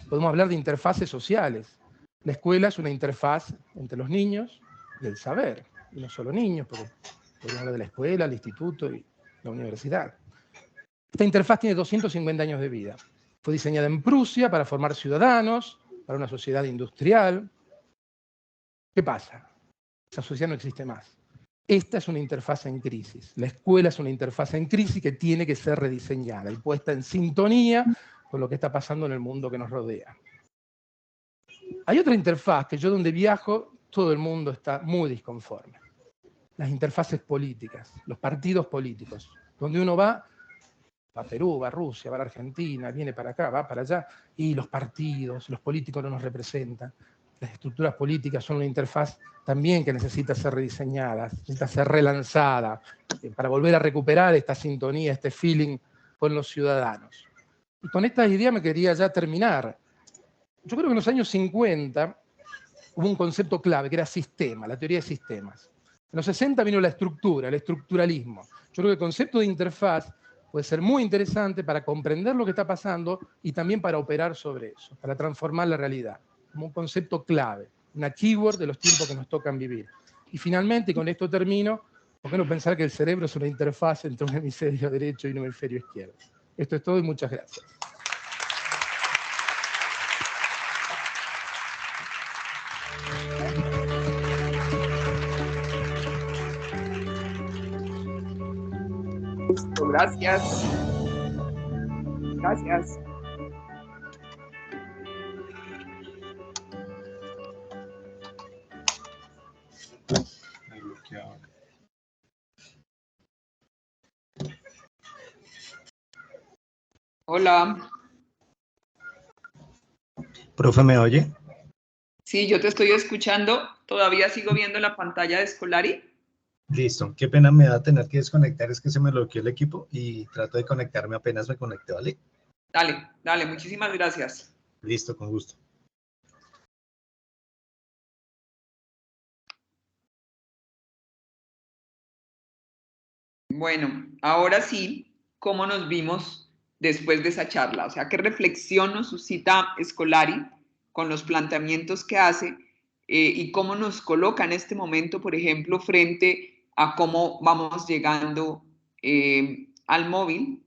Podemos hablar de interfaces sociales. La escuela es una interfaz entre los niños y el saber. Y no solo niños, porque podemos hablar de la escuela, el instituto y la universidad. Esta interfaz tiene 250 años de vida. Fue diseñada en Prusia para formar ciudadanos, para una sociedad industrial. ¿Qué pasa? Esa sociedad no existe más. Esta es una interfaz en crisis. La escuela es una interfaz en crisis que tiene que ser rediseñada y puesta en sintonía con lo que está pasando en el mundo que nos rodea. Hay otra interfaz que yo donde viajo, todo el mundo está muy disconforme. Las interfaces políticas, los partidos políticos, donde uno va a Perú, va a Rusia, va a la Argentina, viene para acá, va para allá, y los partidos, los políticos no nos representan. Las estructuras políticas son una interfaz también que necesita ser rediseñada, necesita ser relanzada, para volver a recuperar esta sintonía, este feeling con los ciudadanos. Y con estas ideas me quería ya terminar. Yo creo que en los años 50 hubo un concepto clave, que era sistema, la teoría de sistemas. En los 60 vino la estructura, el estructuralismo. Yo creo que el concepto de interfaz puede ser muy interesante para comprender lo que está pasando y también para operar sobre eso, para transformar la realidad, como un concepto clave, una keyword de los tiempos que nos tocan vivir. Y finalmente, y con esto termino, ¿por qué no pensar que el cerebro es una interfaz entre un hemisferio derecho y un hemisferio izquierdo? Esto es todo y muchas gracias. Gracias. Gracias. Hola. Profe, ¿me oye? Sí, yo te estoy escuchando. Todavía sigo viendo la pantalla de Scolari. Listo. Qué pena me da tener que desconectar, es que se me bloqueó el equipo y trato de conectarme apenas me conecte, ¿vale? Dale, dale, muchísimas gracias. Listo, con gusto. Bueno, ahora sí, ¿cómo nos vimos después de esa charla? O sea, ¿qué reflexión nos suscita Scolari con los planteamientos que hace y cómo nos coloca en este momento, por ejemplo, frente a cómo vamos llegando al móvil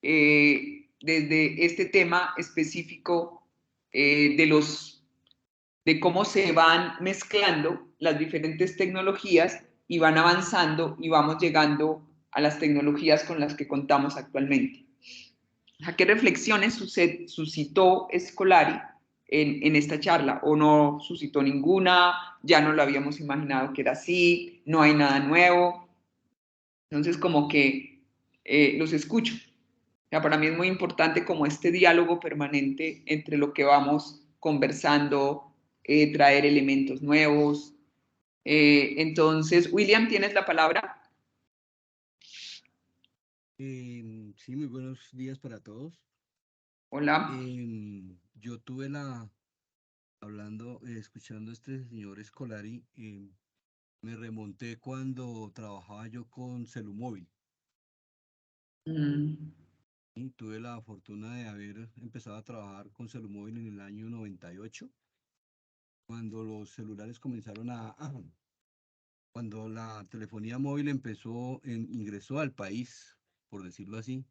desde este tema específico de cómo se van mezclando las diferentes tecnologías y van avanzando y vamos llegando a las tecnologías con las que contamos actualmente? ¿A qué reflexiones suscitó Scolari en esta charla? ¿O no suscitó ninguna? ¿Ya no lo habíamos imaginado que era así? ¿No hay nada nuevo? Entonces, como que los escucho. O sea, para mí es muy importante como este diálogo permanente entre lo que vamos conversando, traer elementos nuevos. Entonces, William, ¿tienes la palabra? Sí, muy buenos días para todos. Hola. Yo tuve escuchando a este señor Scolari, me remonté cuando trabajaba yo con Celumóvil. Y tuve la fortuna de haber empezado a trabajar con Celumóvil en el año 98, cuando los celulares comenzaron cuando la telefonía móvil ingresó al país, por decirlo así,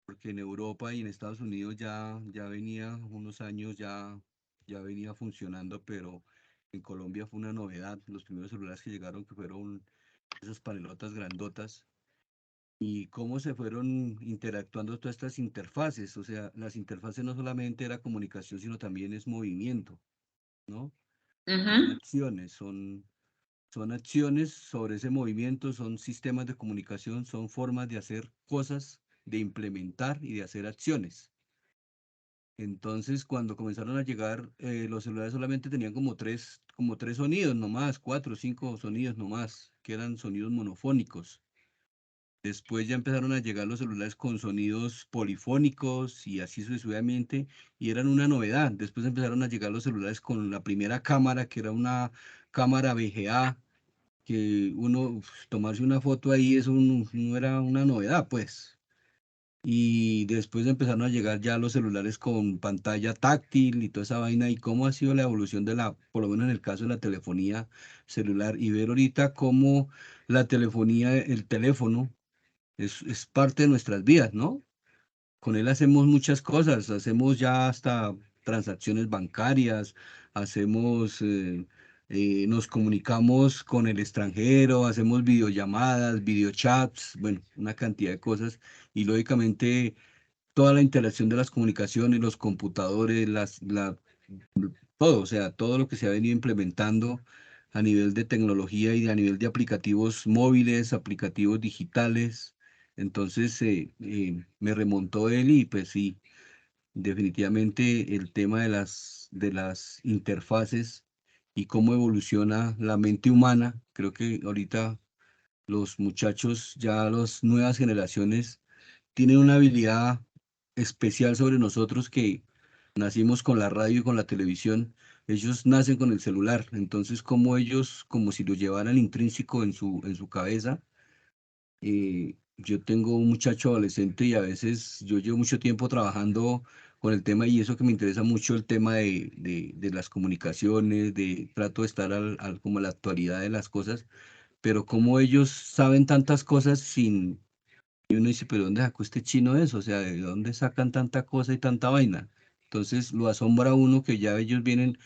porque en Europa y en Estados Unidos ya venía unos años, ya venía funcionando, pero en Colombia fue una novedad. Los primeros celulares que llegaron, que fueron esas panelotas grandotas, y cómo se fueron interactuando todas estas interfaces. O sea, las interfaces no solamente era comunicación, sino también es movimiento, ¿no? Son acciones, son acciones sobre ese movimiento, son sistemas de comunicación, son formas de hacer cosas, de implementar y de hacer acciones. Entonces, cuando comenzaron a llegar, los celulares solamente tenían como tres sonidos nomás, 4 o 5 sonidos nomás, que eran sonidos monofónicos. Después ya empezaron a llegar los celulares con sonidos polifónicos y así sucesivamente, y eran una novedad. Después empezaron a llegar los celulares con la primera cámara, que era una cámara VGA, que uno tomarse una foto ahí, eso no era una novedad, pues. Y después empezaron a llegar ya los celulares con pantalla táctil y toda esa vaina, y cómo ha sido la evolución de por lo menos en el caso de la telefonía celular, y ver ahorita cómo la telefonía, el teléfono, es parte de nuestras vidas, ¿no? Con él hacemos muchas cosas, hacemos ya hasta transacciones bancarias, hacemos, nos comunicamos con el extranjero, hacemos videollamadas, videochats, bueno, una cantidad de cosas, y lógicamente toda la interacción de las comunicaciones, los computadores, todo, o sea, todo lo que se ha venido implementando a nivel de tecnología y a nivel de aplicativos móviles, aplicativos digitales. Entonces me remontó él y pues sí, definitivamente el tema de las interfaces y cómo evoluciona la mente humana. Creo que ahorita los muchachos, ya las nuevas generaciones, tienen una habilidad especial sobre nosotros que nacimos con la radio y con la televisión. Ellos nacen con el celular, entonces como ellos, como si lo llevaran intrínseco en su cabeza. Yo tengo un muchacho adolescente y a veces yo llevo mucho tiempo trabajando con el tema, y eso que me interesa mucho el tema de las comunicaciones, trato de estar como a la actualidad de las cosas, pero como ellos saben tantas cosas sin... Y uno dice, pero ¿dónde sacó este chino eso? O sea, ¿de dónde sacan tanta cosa y tanta vaina? Entonces lo asombra a uno que ya ellos vienen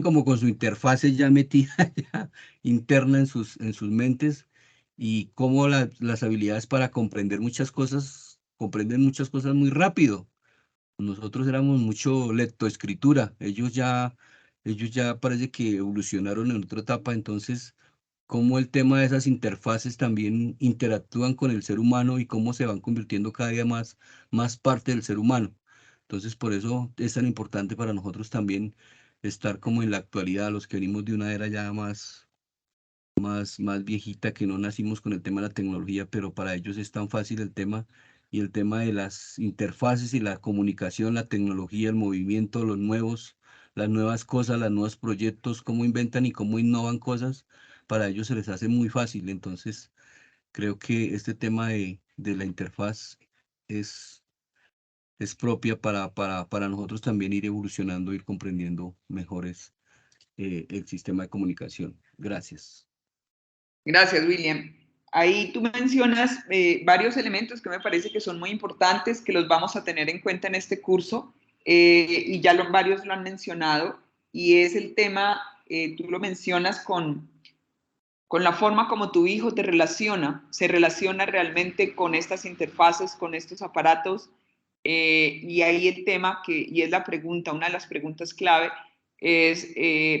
como con su interfase ya metida ya interna en sus mentes, y cómo las habilidades para comprenden muchas cosas muy rápido. Nosotros éramos mucho lectoescritura, ellos ya parece que evolucionaron en otra etapa. Entonces cómo el tema de esas interfaces también interactúan con el ser humano y cómo se van convirtiendo cada día más parte del ser humano. Entonces, por eso es tan importante para nosotros también estar como en la actualidad, los que venimos de una era ya más viejita, que no nacimos con el tema de la tecnología, pero para ellos es tan fácil el tema, y el tema de las interfaces y la comunicación, la tecnología, el movimiento, las nuevas cosas, los nuevos proyectos, cómo inventan y cómo innovan cosas, para ellos se les hace muy fácil. Entonces, creo que este tema de la interfaz es, es propia para nosotros también ir evolucionando, ir comprendiendo mejores el sistema de comunicación. Gracias. Gracias, William. Ahí tú mencionas varios elementos que me parece que son muy importantes, que los vamos a tener en cuenta en este curso, y ya varios lo han mencionado, y es el tema, tú lo mencionas con la forma como tu hijo se relaciona realmente con estas interfaces, con estos aparatos, y ahí el tema y es la pregunta, una de las preguntas clave, es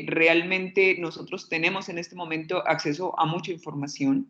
realmente nosotros tenemos en este momento acceso a mucha información,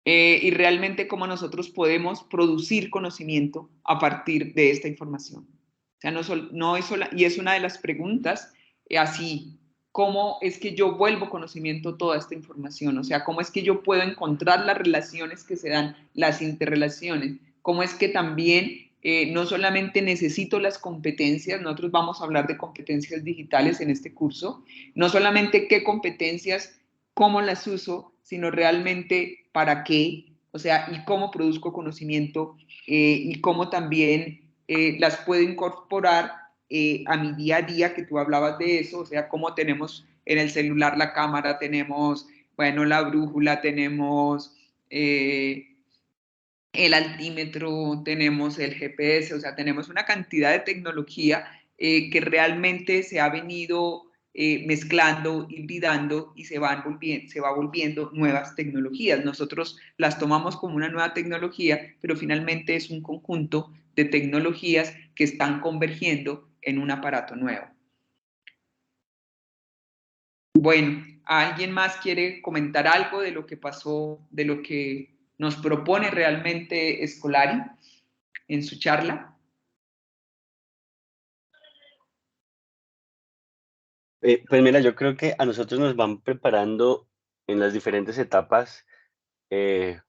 y realmente cómo nosotros podemos producir conocimiento a partir de esta información. O sea, no es sola, y es una de las preguntas, así, ¿cómo es que yo vuelvo conocimiento toda esta información? O sea, ¿cómo es que yo puedo encontrar las relaciones que se dan, las interrelaciones? ¿Cómo es que también no solamente necesito las competencias, nosotros vamos a hablar de competencias digitales en este curso, no solamente qué competencias, cómo las uso, sino realmente para qué, o sea, y cómo produzco conocimiento, y cómo también las puedo incorporar a mi día a día, que tú hablabas de eso, o sea, cómo tenemos en el celular la cámara, tenemos, bueno, la brújula, tenemos el altímetro, tenemos el GPS, o sea, tenemos una cantidad de tecnología que realmente se ha venido mezclando, hibridando y se va volviendo nuevas tecnologías. Nosotros las tomamos como una nueva tecnología, pero finalmente es un conjunto de tecnologías que están convergiendo en un aparato nuevo. Bueno, ¿alguien más quiere comentar algo de lo que pasó, de lo que nos propone realmente Scolari en su charla? Pues mira, yo creo que a nosotros nos van preparando en las diferentes etapas,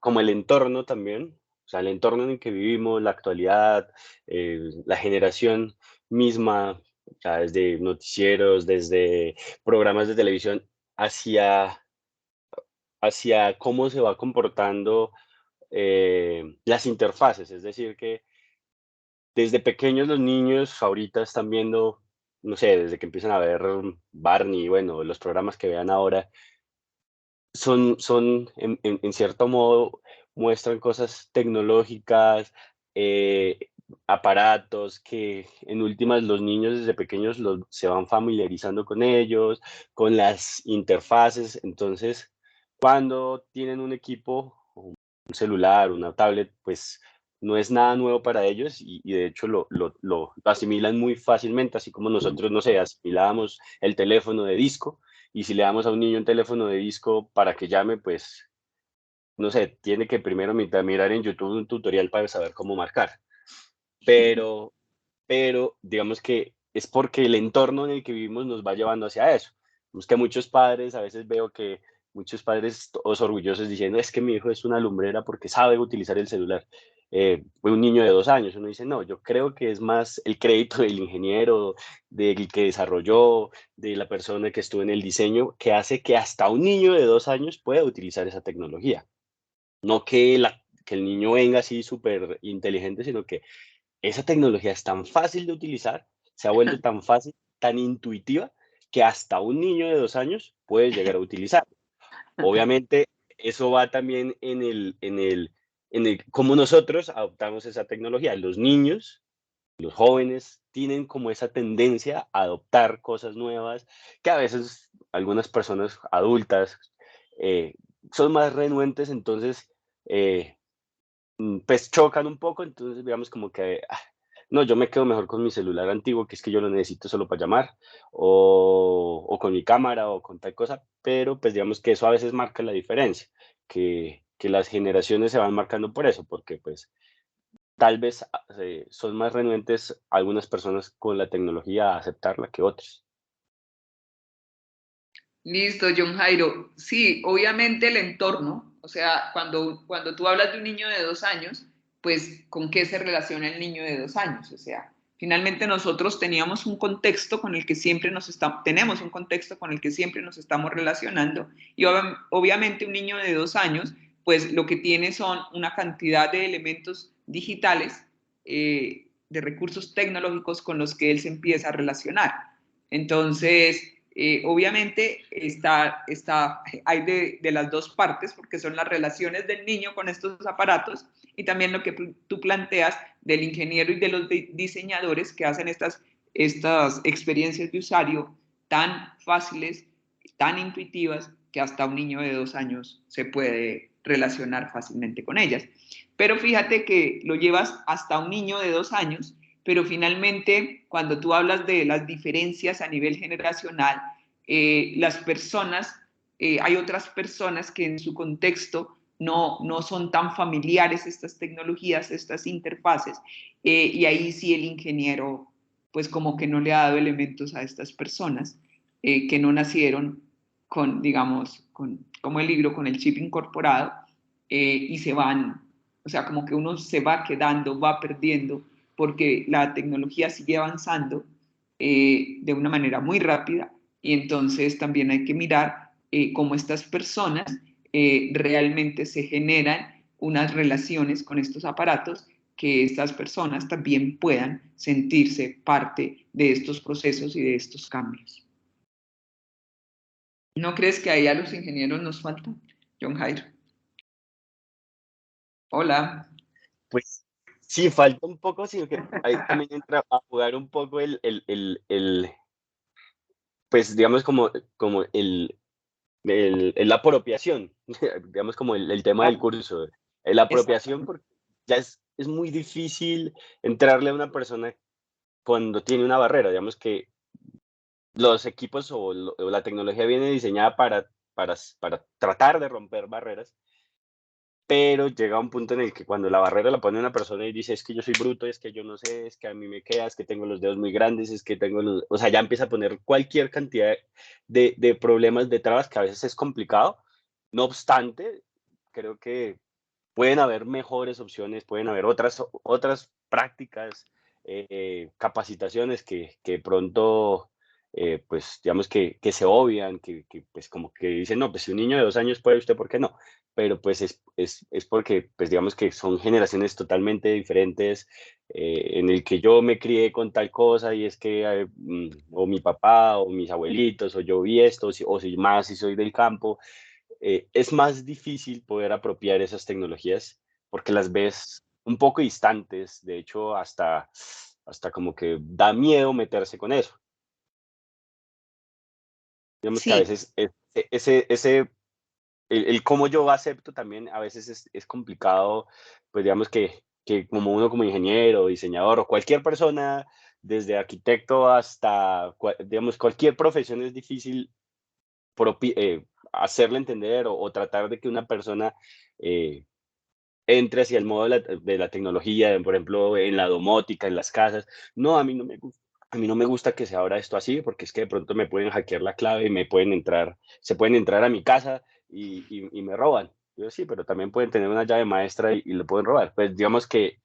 como el entorno también, o sea, el entorno en el que vivimos, la actualidad, la generación misma, o sea, desde noticieros, desde programas de televisión, hacia, hacia cómo se va comportando las interfaces. Es decir, que desde pequeños los niños ahorita están viendo, no sé, desde que empiezan a ver Barney, bueno, los programas que vean ahora, son en cierto modo, muestran cosas tecnológicas, aparatos que en últimas los niños desde pequeños se van familiarizando con ellos, con las interfaces. Entonces, cuando tienen un equipo, un celular, una tablet, pues no es nada nuevo para ellos y de hecho lo asimilan muy fácilmente, así como nosotros, no sé, asimilábamos el teléfono de disco, y si le damos a un niño un teléfono de disco para que llame, pues, no sé, tiene que primero mirar en YouTube un tutorial para saber cómo marcar. Pero, pero digamos que es porque el entorno en el que vivimos nos va llevando hacia eso. Es que muchos padres, a veces veo que muchos padres todos orgullosos diciendo, es que mi hijo es una lumbrera porque sabe utilizar el celular. Fue un niño de 2 años, uno dice, no, yo creo que es más el crédito del ingeniero, del que desarrolló, de la persona que estuvo en el diseño, que hace que hasta un niño de 2 años pueda utilizar esa tecnología. No que el niño venga así súper inteligente, sino que esa tecnología es tan fácil de utilizar, se ha vuelto tan fácil, tan intuitiva, que hasta un niño de 2 años puede llegar a utilizar. Obviamente, eso va también en el cómo nosotros adoptamos esa tecnología. Los niños, los jóvenes, tienen como esa tendencia a adoptar cosas nuevas, que a veces algunas personas adultas eh, son más renuentes, entonces, pues chocan un poco, entonces digamos como que, no, yo me quedo mejor con mi celular antiguo, que es que yo lo necesito solo para llamar, o con mi cámara, o con tal cosa, pero pues digamos que eso a veces marca la diferencia, que las generaciones se van marcando por eso, porque pues tal vez son más renuentes algunas personas con la tecnología a aceptarla que otras. Listo, John Jairo. Sí, obviamente el entorno, o sea, cuando tú hablas de un niño de 2 años, pues ¿con qué se relaciona el niño de 2 años? O sea, finalmente nosotros teníamos un contexto con el que siempre tenemos un contexto con el que siempre nos estamos relacionando y obviamente un niño de 2 años, pues lo que tiene son una cantidad de elementos digitales, de recursos tecnológicos con los que él se empieza a relacionar. Entonces, obviamente hay de las dos partes, porque son las relaciones del niño con estos aparatos y también lo que tú planteas del ingeniero y de los diseñadores que hacen estas experiencias de usuario tan fáciles, tan intuitivas, que hasta un niño de 2 años se puede relacionar fácilmente con ellas. Pero fíjate que lo llevas hasta un niño de 2 años, pero finalmente cuando tú hablas de las diferencias a nivel generacional, las personas, hay otras personas que en su contexto no son tan familiares estas tecnologías, estas interfaces, y ahí sí el ingeniero pues como que no le ha dado elementos a estas personas que no nacieron con, digamos, como el libro, con el chip incorporado, y se van, o sea, como que uno se va quedando, va perdiendo, porque la tecnología sigue avanzando de una manera muy rápida y entonces también hay que mirar cómo estas personas realmente se generan unas relaciones con estos aparatos, que estas personas también puedan sentirse parte de estos procesos y de estos cambios. ¿No crees que ahí a los ingenieros nos falta, John Jairo? Hola. Pues sí, falta un poco, sino que ahí también entra a jugar un poco pues digamos como la apropiación, digamos como el tema del curso, la apropiación, porque ya es muy difícil entrarle a una persona cuando tiene una barrera, digamos que los equipos o la tecnología viene diseñada para tratar de romper barreras, pero llega un punto en el que cuando la barrera la pone una persona y dice, es que yo soy bruto, es que yo no sé, es que a mí me queda, es que tengo los dedos muy grandes, es que tengo o sea, ya empieza a poner cualquier cantidad de problemas, de trabas, que a veces es complicado. No obstante, creo que pueden haber mejores opciones, pueden haber otras prácticas, capacitaciones que pronto, pues digamos que se obvian, que pues como que dicen, no, pues si un niño de 2 años puede, usted, ¿por qué no? Pero pues es porque, pues digamos que son generaciones totalmente diferentes, en el que yo me crié con tal cosa y es que, o mi papá, o mis abuelitos, o yo vi esto, o si soy del campo, es más difícil poder apropiar esas tecnologías porque las ves un poco distantes, de hecho hasta como que da miedo meterse con eso. Digamos que a Sí, veces el cómo yo acepto también a veces es complicado, pues digamos que como uno como ingeniero, diseñador o cualquier persona, desde arquitecto hasta, digamos, cualquier profesión es difícil hacerle entender o tratar de que una persona entre hacia el modo de la tecnología, por ejemplo, en la domótica, en las casas. No, a mí no me gusta. A mí no me gusta que se abra esto así, porque es que de pronto me pueden hackear la clave y se pueden entrar a mi casa y me roban. Yo sí, pero también pueden tener una llave maestra y lo pueden robar. Pues digamos que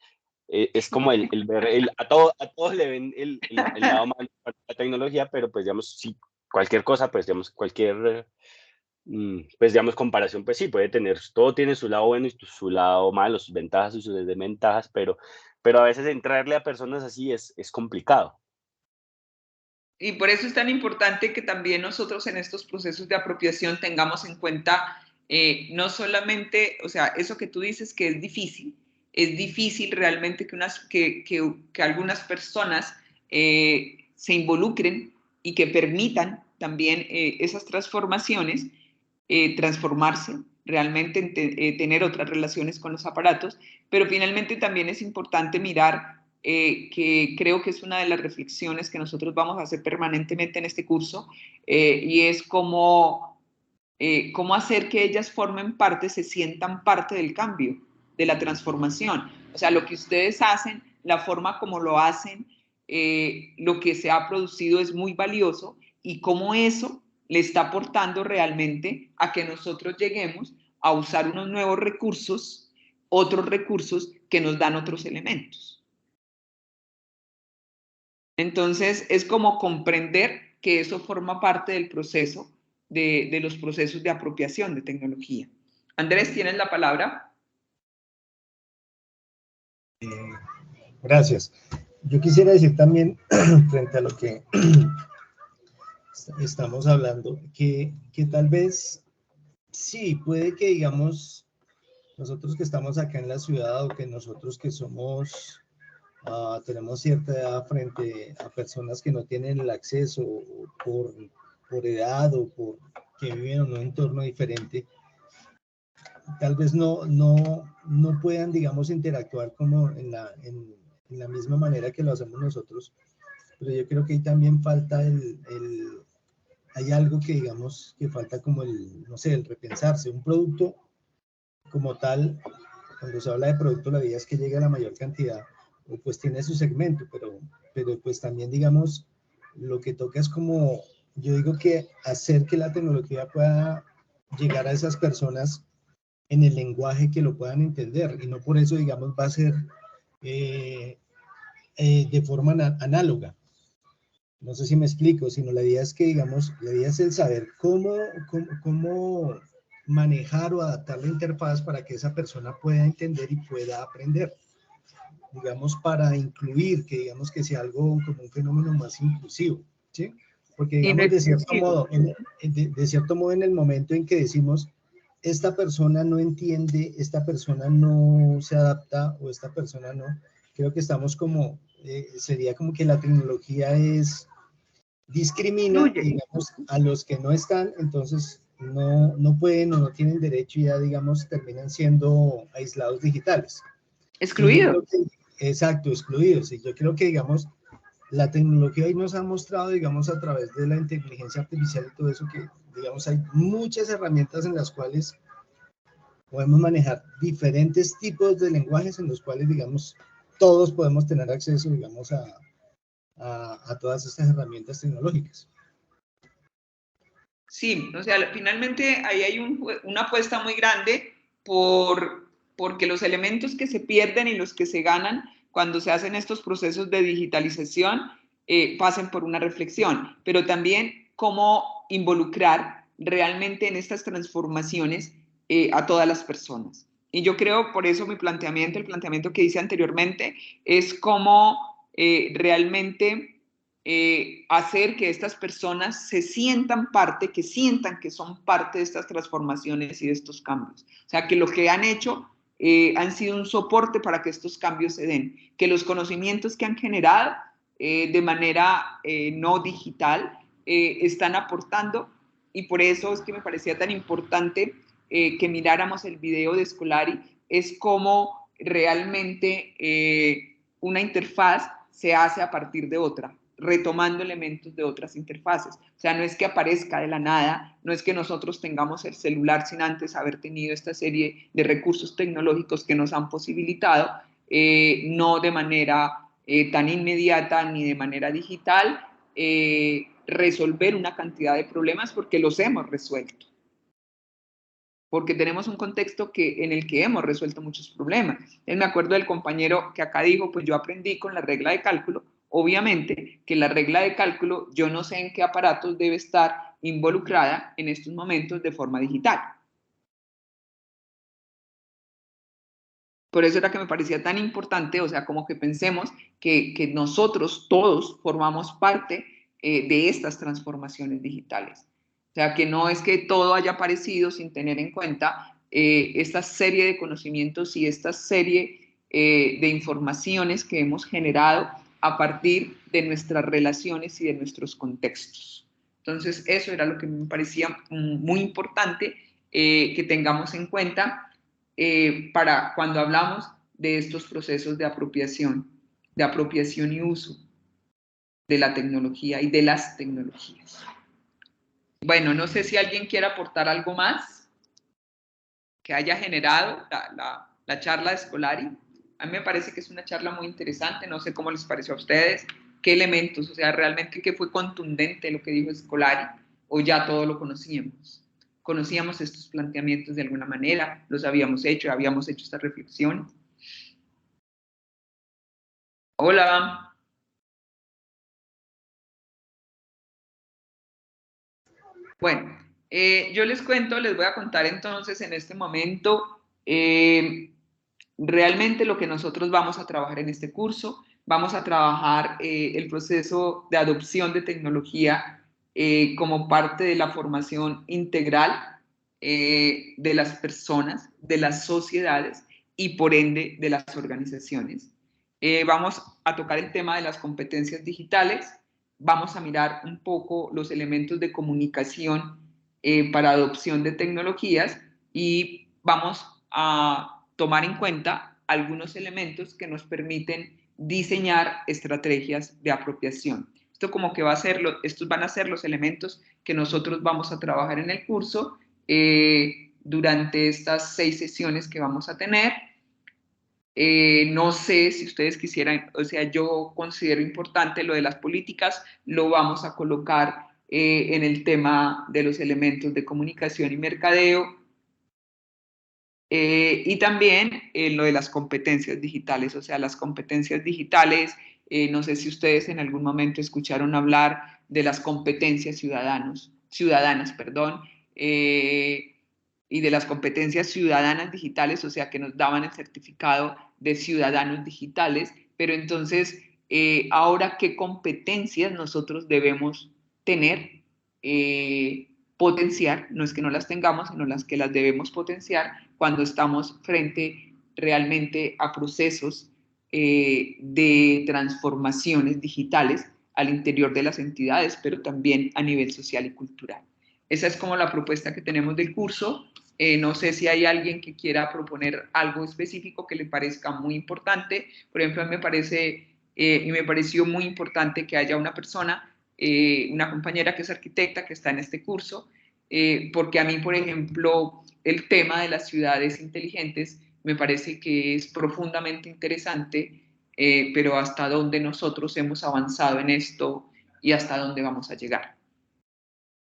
es como el ver, a todos le ven el lado malo de la tecnología, pero pues digamos, sí, cualquier cosa, pues digamos, pues digamos, comparación, pues sí, todo tiene su lado bueno y su lado malo, sus ventajas y sus desventajas, pero a veces entrarle a personas así es complicado. y por eso es tan importante que también nosotros en estos procesos de apropiación tengamos en cuenta no solamente, o sea, eso que tú dices que es difícil realmente que algunas personas se involucren y que permitan también esas transformaciones, transformarse, realmente tener otras relaciones con los aparatos, pero finalmente también es importante mirar que creo que es una de las reflexiones que nosotros vamos a hacer permanentemente en este curso, y es cómo hacer que ellas formen parte, se sientan parte del cambio, de la transformación. O sea, lo que ustedes hacen, la forma como lo hacen, lo que se ha producido es muy valioso y cómo eso le está aportando realmente a que nosotros lleguemos a usar unos nuevos recursos, otros recursos que nos dan otros elementos. Entonces, es como comprender que eso forma parte del proceso, de los procesos de apropiación de tecnología. Andrés, ¿tienes la palabra? Gracias. Yo quisiera decir también, frente a lo que estamos hablando, que tal vez sí, puede que digamos, nosotros que estamos acá en la ciudad o que nosotros que somos, tenemos cierta edad frente a personas que no tienen el acceso por edad o por que viven en un entorno diferente, tal vez no puedan, digamos, interactuar como en la misma manera que lo hacemos nosotros, pero yo creo que ahí también falta hay algo que digamos que falta como no sé, el repensarse. Un producto como tal, cuando se habla de producto, la idea es que llegue a la mayor cantidad, o pues tiene su segmento, pero pues también digamos, lo que toca es como, yo digo que hacer que la tecnología pueda llegar a esas personas en el lenguaje que lo puedan entender, y no por eso, digamos, va a ser de forma análoga. No sé si me explico, sino la idea es que, digamos, la idea es el saber cómo manejar o adaptar la interfaz para que esa persona pueda entender y pueda aprender. Digamos, para incluir, que digamos que sea algo como un fenómeno más inclusivo, ¿sí? Porque, digamos, de cierto modo, en el momento en que decimos, esta persona no entiende, esta persona no se adapta o esta persona no, creo que estamos como, sería como que la tecnología es discrimina, Excluye. digamos, a los que no están, entonces no pueden o no tienen derecho y ya, digamos, terminan siendo aislados digitales. Excluidos. Exacto, excluidos. Y yo creo que, digamos, la tecnología hoy nos ha mostrado, digamos, a través de la inteligencia artificial y todo eso, que, digamos, hay muchas herramientas en las cuales podemos manejar diferentes tipos de lenguajes en los cuales, digamos, todos podemos tener acceso, digamos, a todas estas herramientas tecnológicas. Sí, o sea, finalmente ahí hay una apuesta muy grande porque los elementos que se pierden y los que se ganan cuando se hacen estos procesos de digitalización pasen por una reflexión, pero también cómo involucrar realmente en estas transformaciones a todas las personas. Y yo creo, por eso mi planteamiento, el planteamiento que hice anteriormente, es cómo realmente hacer que estas personas se sientan parte, que sientan que son parte de estas transformaciones y de estos cambios. O sea, que lo que han hecho han sido un soporte para que estos cambios se den, que los conocimientos que han generado de manera no digital están aportando, y por eso es que me parecía tan importante que miráramos el video de Scolari, es cómo realmente una interfaz se hace a partir de otra, retomando elementos de otras interfaces. O sea, no es que aparezca de la nada, no es que nosotros tengamos el celular sin antes haber tenido esta serie de recursos tecnológicos que nos han posibilitado, no de manera tan inmediata ni de manera digital, resolver una cantidad de problemas, porque los hemos resuelto. Porque tenemos un contexto en el que hemos resuelto muchos problemas. Me acuerdo del compañero que acá dijo, pues yo aprendí con la regla de cálculo. Obviamente que la regla de cálculo, yo no sé en qué aparatos debe estar involucrada en estos momentos de forma digital. Por eso era que me parecía tan importante, o sea, como que pensemos que nosotros todos formamos parte de estas transformaciones digitales. O sea, que no es que todo haya aparecido sin tener en cuenta esta serie de conocimientos y esta serie de informaciones que hemos generado a partir de nuestras relaciones y de nuestros contextos. Entonces, eso era lo que me parecía muy importante que tengamos en cuenta para cuando hablamos de estos procesos de apropiación y uso de la tecnología y de las tecnologías. Bueno, no sé si alguien quiere aportar algo más que haya generado la charla de Scolari. A mí me parece que es una charla muy interesante, no sé cómo les pareció a ustedes, qué elementos, o sea, realmente qué fue contundente lo que dijo Scolari, o ya todo lo conocíamos. Conocíamos estos planteamientos de alguna manera, los habíamos hecho esta reflexión. Hola. Bueno, yo les cuento, les voy a contar entonces en este momento realmente lo que nosotros vamos a trabajar en este curso. Vamos a trabajar el proceso de adopción de tecnología como parte de la formación integral de las personas, de las sociedades y por ende de las organizaciones. Vamos a tocar el tema de las competencias digitales, vamos a mirar un poco los elementos de comunicación para adopción de tecnologías y vamos a tomar en cuenta algunos elementos que nos permiten diseñar estrategias de apropiación. Esto como que estos van a ser los elementos que nosotros vamos a trabajar en el curso durante estas 6 sesiones que vamos a tener. No sé si ustedes quisieran, o sea, yo considero importante lo de las políticas, lo vamos a colocar en el tema de los elementos de comunicación y mercadeo, y también lo de las competencias digitales, o sea, las competencias digitales, no sé si ustedes en algún momento escucharon hablar de las competencias ciudadanas, y de las competencias ciudadanas digitales, o sea, que nos daban el certificado de ciudadanos digitales, pero entonces, ahora, ¿qué competencias nosotros debemos tener, potenciar? No es que no las tengamos, sino las que las debemos potenciar cuando estamos frente realmente a procesos de transformaciones digitales al interior de las entidades, pero también a nivel social y cultural. Esa es como la propuesta que tenemos del curso. No sé si hay alguien que quiera proponer algo específico que le parezca muy importante. Por ejemplo, me parece y me pareció muy importante que haya una persona, una compañera que es arquitecta que está en este curso, porque a mí, por ejemplo, el tema de las ciudades inteligentes me parece que es profundamente interesante, pero hasta dónde nosotros hemos avanzado en esto y hasta dónde vamos a llegar.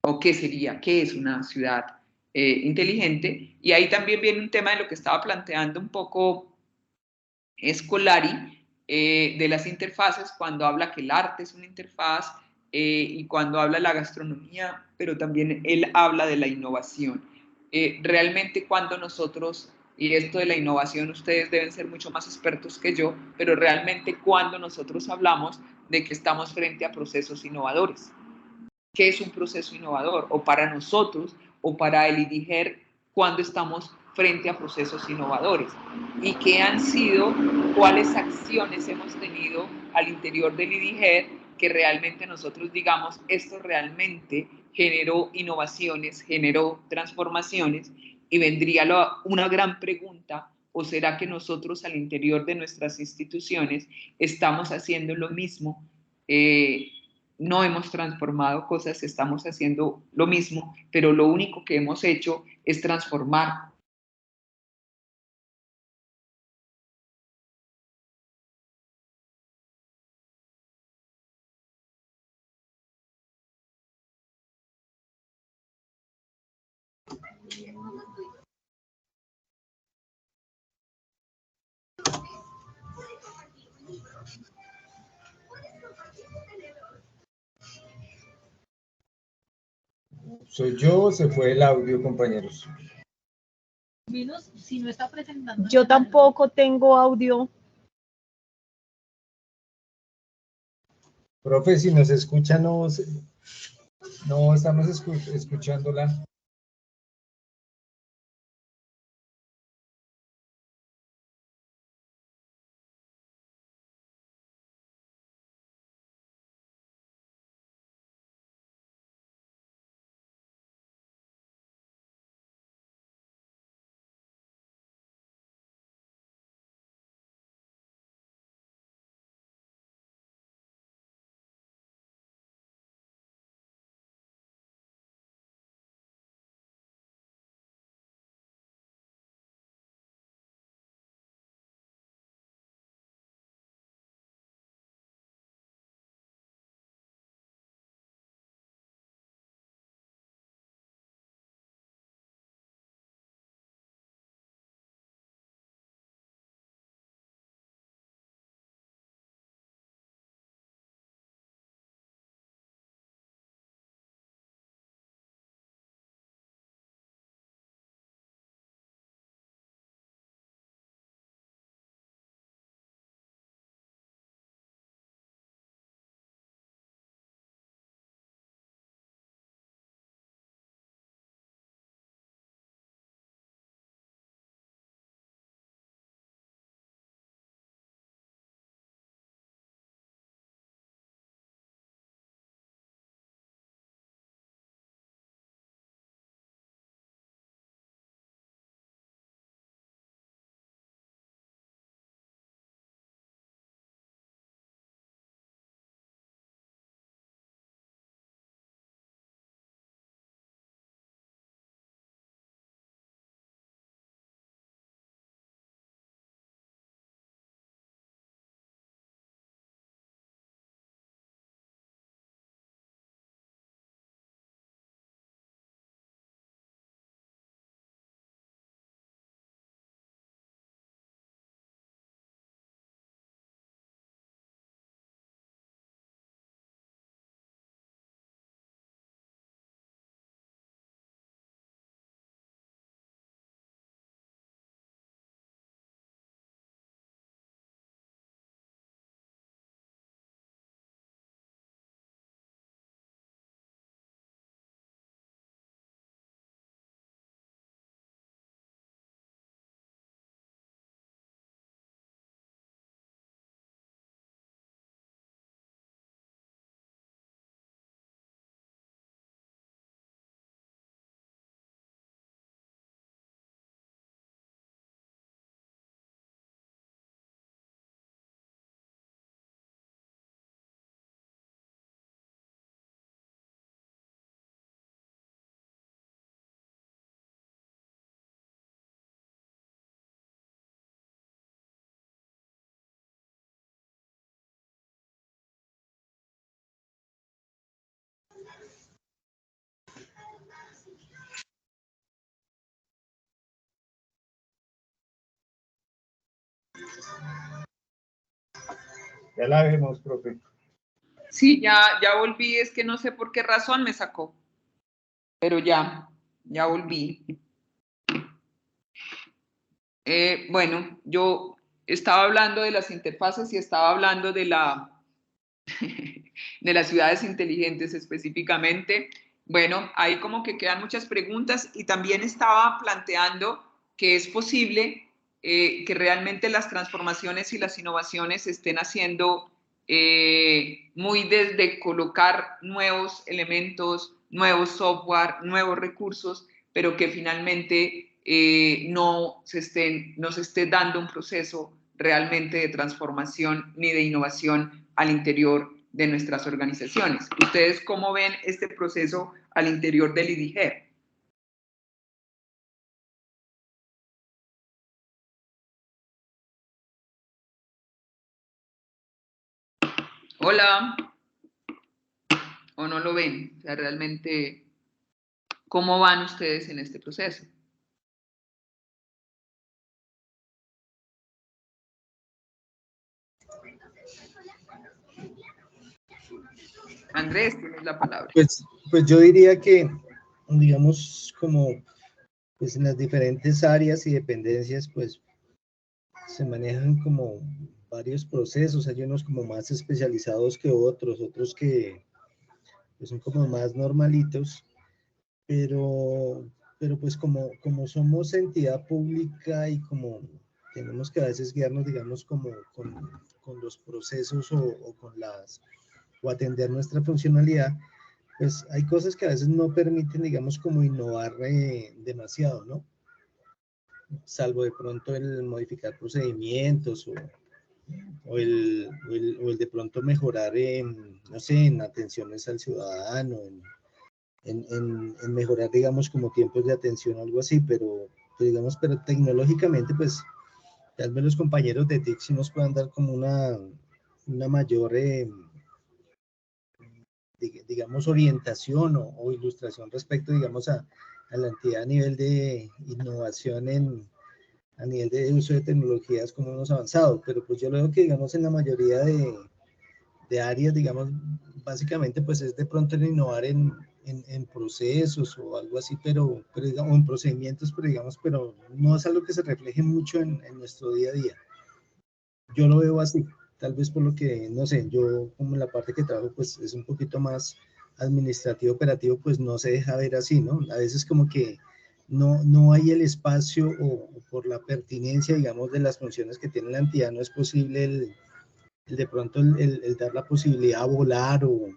O qué sería, qué es una ciudad inteligente. Y ahí también viene un tema de lo que estaba planteando un poco Scolari, de las interfaces, cuando habla que el arte es una interfaz y cuando habla de la gastronomía, pero también él habla de la innovación. Realmente cuando nosotros, y esto de la innovación ustedes deben ser mucho más expertos que yo, pero realmente cuando nosotros hablamos de que estamos frente a procesos innovadores. ¿Qué es un proceso innovador? O para nosotros, o para el IDIGER, cuando estamos frente a procesos innovadores. ¿Y qué han sido, cuáles acciones hemos tenido al interior del IDIGER que realmente nosotros digamos, esto realmente generó innovaciones, generó transformaciones? Y vendría una gran pregunta, ¿o será que nosotros al interior de nuestras instituciones estamos haciendo lo mismo? No hemos transformado cosas, estamos haciendo lo mismo, pero lo único que hemos hecho es transformar. ¿Soy yo o se fue el audio, compañeros? Menos si no está presentando. Yo tampoco tengo audio. Profe, si nos escucha, no estamos escuchándola. Ya la vemos, profe. Sí, ya volví, es que no sé por qué razón me sacó, pero ya volví. Bueno, yo estaba hablando de las interfaces y estaba hablando de de las ciudades inteligentes específicamente. Bueno, ahí como que quedan muchas preguntas y también estaba planteando que es posible que realmente las transformaciones y las innovaciones se estén haciendo muy desde colocar nuevos elementos, nuevos software, nuevos recursos, pero que finalmente no se esté dando un proceso realmente de transformación ni de innovación al interior de nuestras organizaciones. ¿Ustedes cómo ven este proceso al interior del IDIGER? Hola. ¿O no lo ven? O sea, realmente, ¿cómo van ustedes en este proceso? Andrés, tienes la palabra. Pues yo diría que, digamos, como pues en las diferentes áreas y dependencias, pues se manejan como varios procesos. Hay unos como más especializados que otros que pues, son como más normalitos, pero pues como somos entidad pública y como tenemos que a veces guiarnos, digamos, como con los procesos o atender nuestra funcionalidad, pues hay cosas que a veces no permiten, digamos, como innovar demasiado, ¿no? Salvo de pronto el modificar procedimientos o el de pronto mejorar, no sé, en atenciones al ciudadano, en mejorar, digamos, como tiempos de atención o algo así, pero tecnológicamente, pues, tal vez los compañeros de TIC sí nos puedan dar como una mayor, digamos, orientación o ilustración respecto, digamos, a la entidad a nivel de innovación a nivel de uso de tecnologías como hemos avanzado, pero pues yo lo veo que, digamos, en la mayoría de áreas, digamos, básicamente, pues es de pronto el innovar en procesos o algo así, pero digamos, en procedimientos, pero no es algo que se refleje mucho en nuestro día a día. Yo lo veo así, tal vez por lo que, no sé, yo como en la parte que trabajo, pues es un poquito más administrativo, operativo, pues no se deja ver así, ¿no? A veces como que no hay el espacio o por la pertinencia, digamos, de las funciones que tiene la entidad, no es posible el de pronto el dar la posibilidad a volar o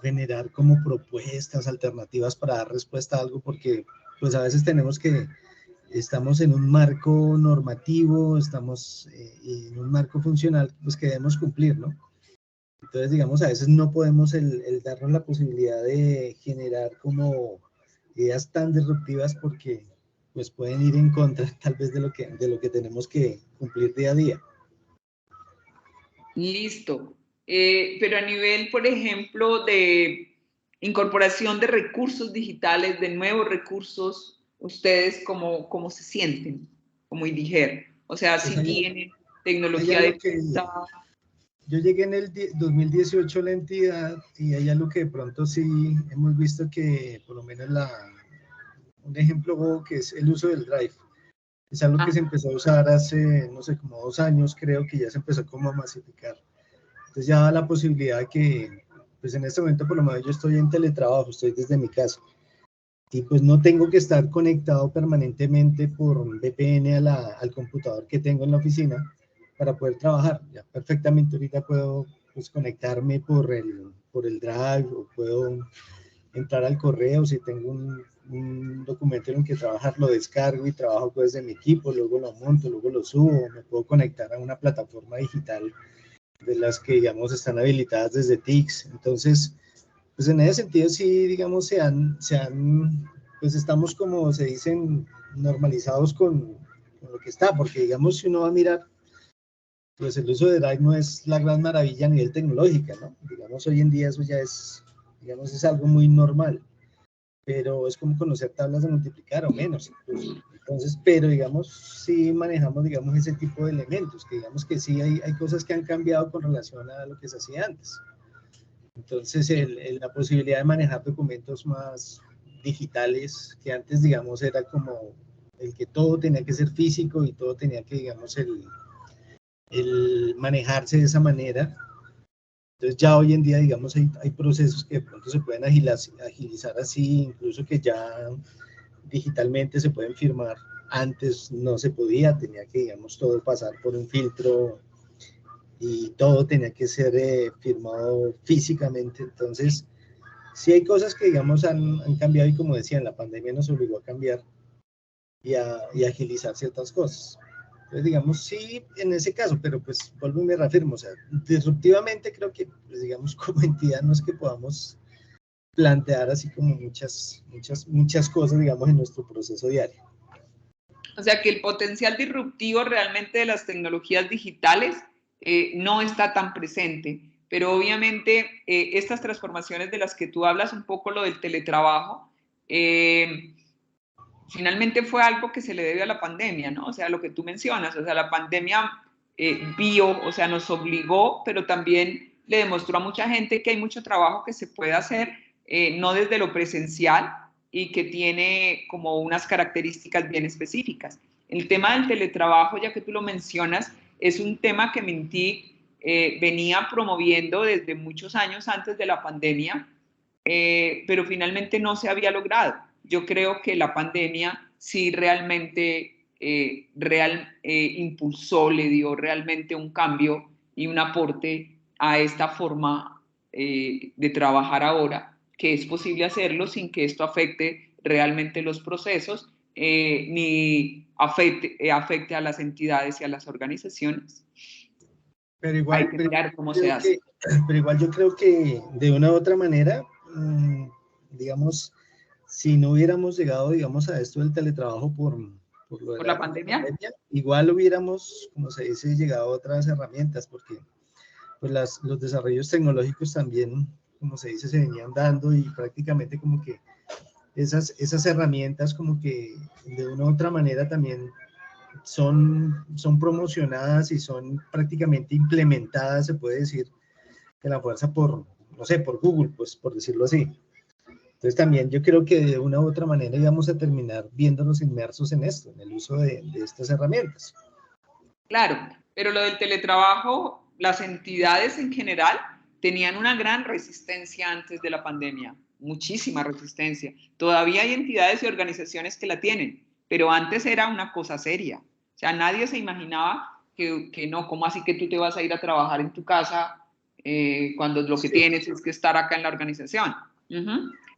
generar como propuestas alternativas para dar respuesta a algo, porque pues a veces estamos en un marco normativo, estamos en un marco funcional, pues que debemos cumplir, ¿no? Entonces, digamos, a veces no podemos el darnos la posibilidad de generar como ideas tan disruptivas porque pues pueden ir en contra tal vez de lo que tenemos que cumplir día a día. Listo. Pero a nivel, por ejemplo, de incorporación de recursos digitales, de nuevos recursos, ¿ustedes cómo se sienten como IDIGER? O sea, Pues si tienen tecnología de punta. Yo llegué en el 2018 a la entidad y hay algo que de pronto sí hemos visto que por lo menos un ejemplo que es el uso del Drive. Es algo que se empezó a usar hace, no sé, como 2 años, creo que ya se empezó como a masificar. Entonces ya da la posibilidad de que, pues en este momento por lo menos yo estoy en teletrabajo, estoy desde mi casa. Y pues no tengo que estar conectado permanentemente por VPN al computador que tengo en la oficina para poder trabajar. Ya perfectamente ahorita puedo pues, conectarme por el Drive o puedo entrar al correo si tengo un documento en el que trabajar, lo descargo y trabajo pues desde mi equipo, luego lo monto, luego lo subo, me puedo conectar a una plataforma digital de las que, digamos, están habilitadas desde TICS. Entonces, pues en ese sentido sí, digamos, pues estamos como se dicen, normalizados con lo que está, porque digamos, si uno va a mirar, pues el uso de Drive no es la gran maravilla a nivel tecnológica, ¿no? Digamos, hoy en día eso ya es, digamos, es algo muy normal, pero es como conocer tablas de multiplicar o menos, incluso. Entonces, pero digamos, sí manejamos, digamos, ese tipo de elementos, que digamos que sí hay cosas que han cambiado con relación a lo que se hacía antes. Entonces, la posibilidad de manejar documentos más digitales, que antes, digamos, era como el que todo tenía que ser físico y todo tenía que, digamos, el manejarse de esa manera. Entonces, ya hoy en día, digamos, hay procesos que de pronto se pueden agilizar así, incluso que ya digitalmente se pueden firmar. Antes no se podía, tenía que, digamos, todo pasar por un filtro y todo tenía que ser firmado físicamente. Entonces, sí hay cosas que, digamos, han cambiado y como decían, la pandemia nos obligó a cambiar y a agilizar ciertas cosas. Entonces, digamos, sí, en ese caso, pero pues vuelvo y me reafirmo, o sea, disruptivamente creo que, pues, digamos, como entidad no es que podamos plantear así como muchas cosas, digamos, en nuestro proceso diario. O sea que el potencial disruptivo realmente de las tecnologías digitales no está tan presente, pero obviamente estas transformaciones de las que tú hablas, un poco lo del teletrabajo, finalmente fue algo que se le debe a la pandemia, ¿no? O sea, lo que tú mencionas, o sea, la pandemia o sea, nos obligó, pero también le demostró a mucha gente que hay mucho trabajo que se puede hacer, no desde lo presencial, y que tiene como unas características bien específicas. El tema del teletrabajo, ya que tú lo mencionas, es un tema que Mintic venía promoviendo desde muchos años antes de la pandemia, pero finalmente no se había logrado. Yo creo que la pandemia sí realmente impulsó, le dio realmente un cambio y un aporte a esta forma de trabajar ahora, que es posible hacerlo sin que esto afecte realmente los procesos, ni afecte a las entidades y a las organizaciones. Pero igual, hay que mirar cómo se hace. Pero igual yo creo que de una u otra manera, digamos, si no hubiéramos llegado, digamos, a esto del teletrabajo por la pandemia, igual hubiéramos, como se dice, llegado a otras herramientas, porque pues los desarrollos tecnológicos también, como se dice, se venían dando y prácticamente como que esas herramientas como que de una u otra manera también son promocionadas y son prácticamente implementadas, se puede decir, de la fuerza por, no sé, por Google, pues por decirlo así. Entonces también yo creo que de una u otra manera íbamos a terminar viéndonos inmersos en esto, en el uso de estas herramientas. Claro, pero lo del teletrabajo, las entidades en general tenían una gran resistencia antes de la pandemia, muchísima resistencia. Todavía hay entidades y organizaciones que la tienen, pero antes era una cosa seria. O sea, nadie se imaginaba que no, ¿cómo así que tú te vas a ir a trabajar en tu casa cuando lo que tienes es que estar acá en la organización?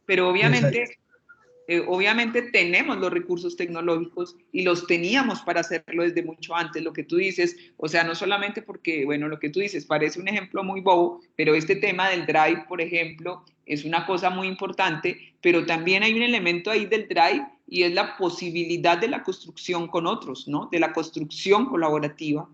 Pero obviamente tenemos los recursos tecnológicos y los teníamos para hacerlo desde mucho antes, lo que tú dices, o sea, no solamente porque, bueno, lo que tú dices parece un ejemplo muy bobo, pero este tema del Drive, por ejemplo, es una cosa muy importante, pero también hay un elemento ahí del Drive y es la posibilidad de la construcción con otros, ¿no? De la construcción colaborativa.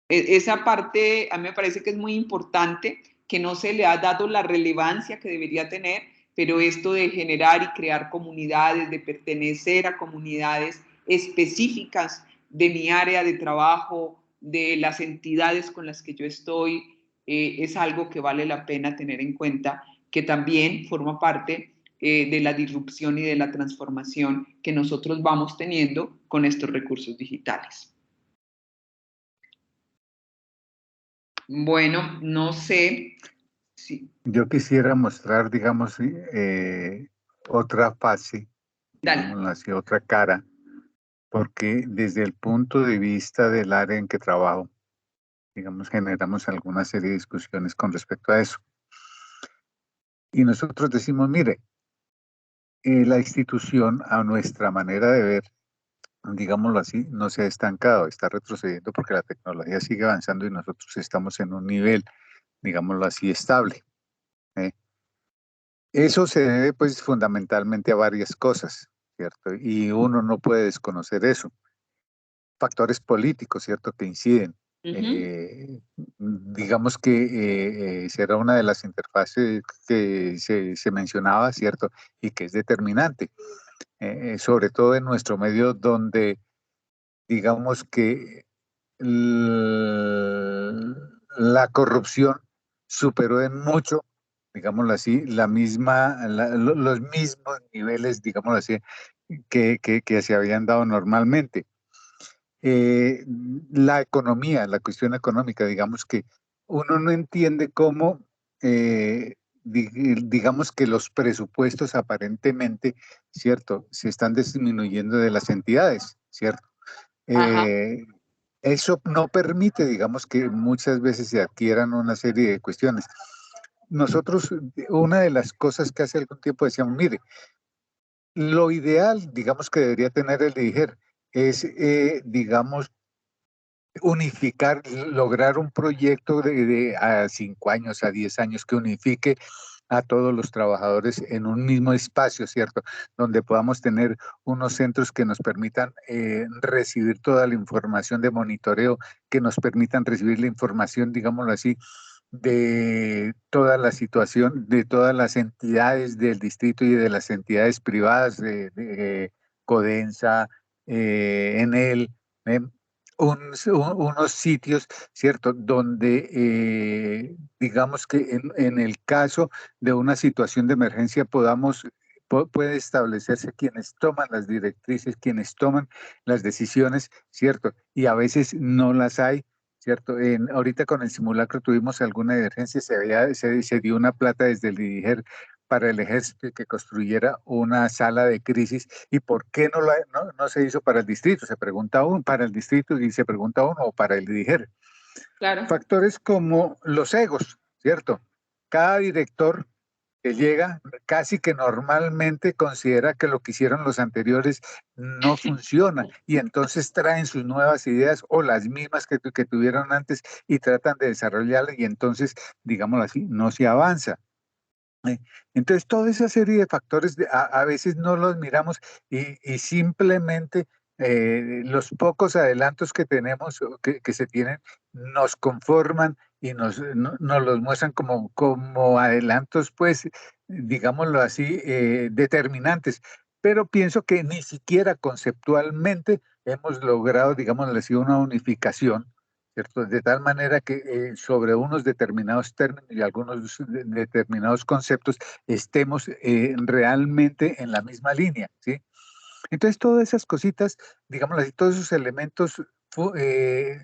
Esa parte a mí me parece que es muy importante, que no se le ha dado la relevancia que debería tener, pero esto de generar y crear comunidades, de pertenecer a comunidades específicas de mi área de trabajo, de las entidades con las que yo estoy, es algo que vale la pena tener en cuenta, que también forma parte de la disrupción y de la transformación que nosotros vamos teniendo con estos recursos digitales. Bueno, no sé si... Yo quisiera mostrar, digamos, otra fase, digámoslo así, otra cara, porque desde el punto de vista del área en que trabajo, digamos, generamos alguna serie de discusiones con respecto a eso. Y nosotros decimos, mire, la institución, a nuestra manera de ver, digámoslo así, no se ha estancado, está retrocediendo porque la tecnología sigue avanzando y nosotros estamos en un nivel, digámoslo así, estable. Eso se debe, pues, fundamentalmente a varias cosas, ¿cierto? Y uno no puede desconocer eso. Factores políticos, ¿cierto?, que inciden. Digamos que será una de las interfaces que se mencionaba, ¿cierto?, y que es determinante. sobre todo en nuestro medio donde digamos que la corrupción superó en mucho, digámoslo así, los mismos niveles, digámoslo así, que se habían dado normalmente. La economía, la cuestión económica, digamos que uno no entiende cómo, digamos que los presupuestos aparentemente, ¿cierto?, se están disminuyendo de las entidades, ¿cierto? Eso no permite, digamos, que muchas veces se adquieran una serie de cuestiones. Nosotros, una de las cosas que hace algún tiempo decíamos, mire, lo ideal, digamos, que debería tener el DIGER es, digamos, unificar, lograr un proyecto a 5 años, a 10 años, que unifique a todos los trabajadores en un mismo espacio, ¿cierto? Donde podamos tener unos centros que nos permitan recibir toda la información de monitoreo, que nos permitan recibir la información, digámoslo así, de toda la situación, de todas las entidades del distrito y de las entidades privadas, de Codensa, Enel, unos sitios, ¿cierto? Donde digamos que en el caso de una situación de emergencia puede establecerse quienes toman las directrices, quienes toman las decisiones, ¿cierto? Y a veces no las hay, ¿cierto? Ahorita con el simulacro tuvimos alguna emergencia, se dio una plata desde el DIGER para el ejército que construyera una sala de crisis. ¿Y por qué no se hizo para el distrito? Se pregunta uno, para el distrito, y se pregunta uno, o para el DIGER. Claro. Factores como los egos, ¿cierto? Cada director que llega casi que normalmente considera que lo que hicieron los anteriores no funciona y entonces traen sus nuevas ideas o las mismas que tuvieron antes y tratan de desarrollarlas y entonces, digámoslo así, no se avanza. Entonces, toda esa serie de factores a veces no los miramos y simplemente los pocos adelantos que tenemos, que se tienen, nos conforman y nos los muestran como adelantos, pues, digámoslo así, determinantes. Pero pienso que ni siquiera conceptualmente hemos logrado, digámoslo así, una unificación, ¿cierto? De tal manera que sobre unos determinados términos y algunos determinados conceptos estemos realmente en la misma línea, ¿sí? Entonces, todas esas cositas, digamos así, todos esos elementos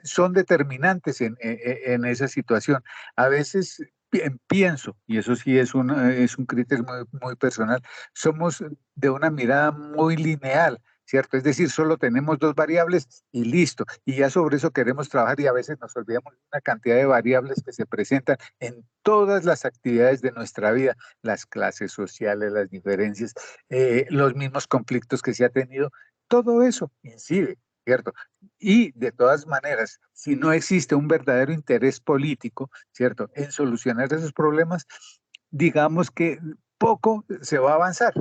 son determinantes en esa situación. A veces pienso, y eso sí es un criterio muy personal, somos de una mirada muy lineal, ¿cierto? Es decir, solo tenemos 2 variables y listo. Y ya sobre eso queremos trabajar y a veces nos olvidamos de una cantidad de variables que se presentan en todas las actividades de nuestra vida, las clases sociales, las diferencias, los mismos conflictos que se ha tenido, todo eso incide, ¿cierto? Y de todas maneras, si no existe un verdadero interés político, ¿cierto?, en solucionar esos problemas, digamos que poco se va a avanzar,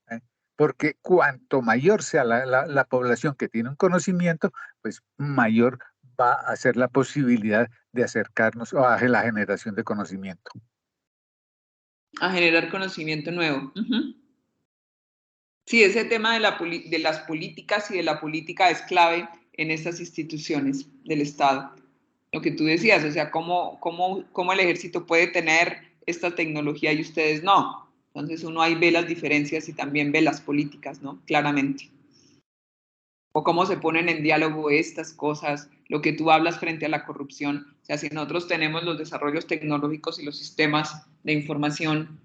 ¿eh? Porque cuanto mayor sea la población que tiene un conocimiento, pues mayor va a ser la posibilidad de acercarnos a la generación de conocimiento. A generar conocimiento nuevo. Sí, ese tema de las políticas y de la política es clave en estas instituciones del Estado. Lo que tú decías, o sea, cómo el ejército puede tener esta tecnología y ustedes no. Entonces uno ahí ve las diferencias y también ve las políticas, ¿no? Claramente. O cómo se ponen en diálogo estas cosas, lo que tú hablas frente a la corrupción. O sea, si nosotros tenemos los desarrollos tecnológicos y los sistemas de información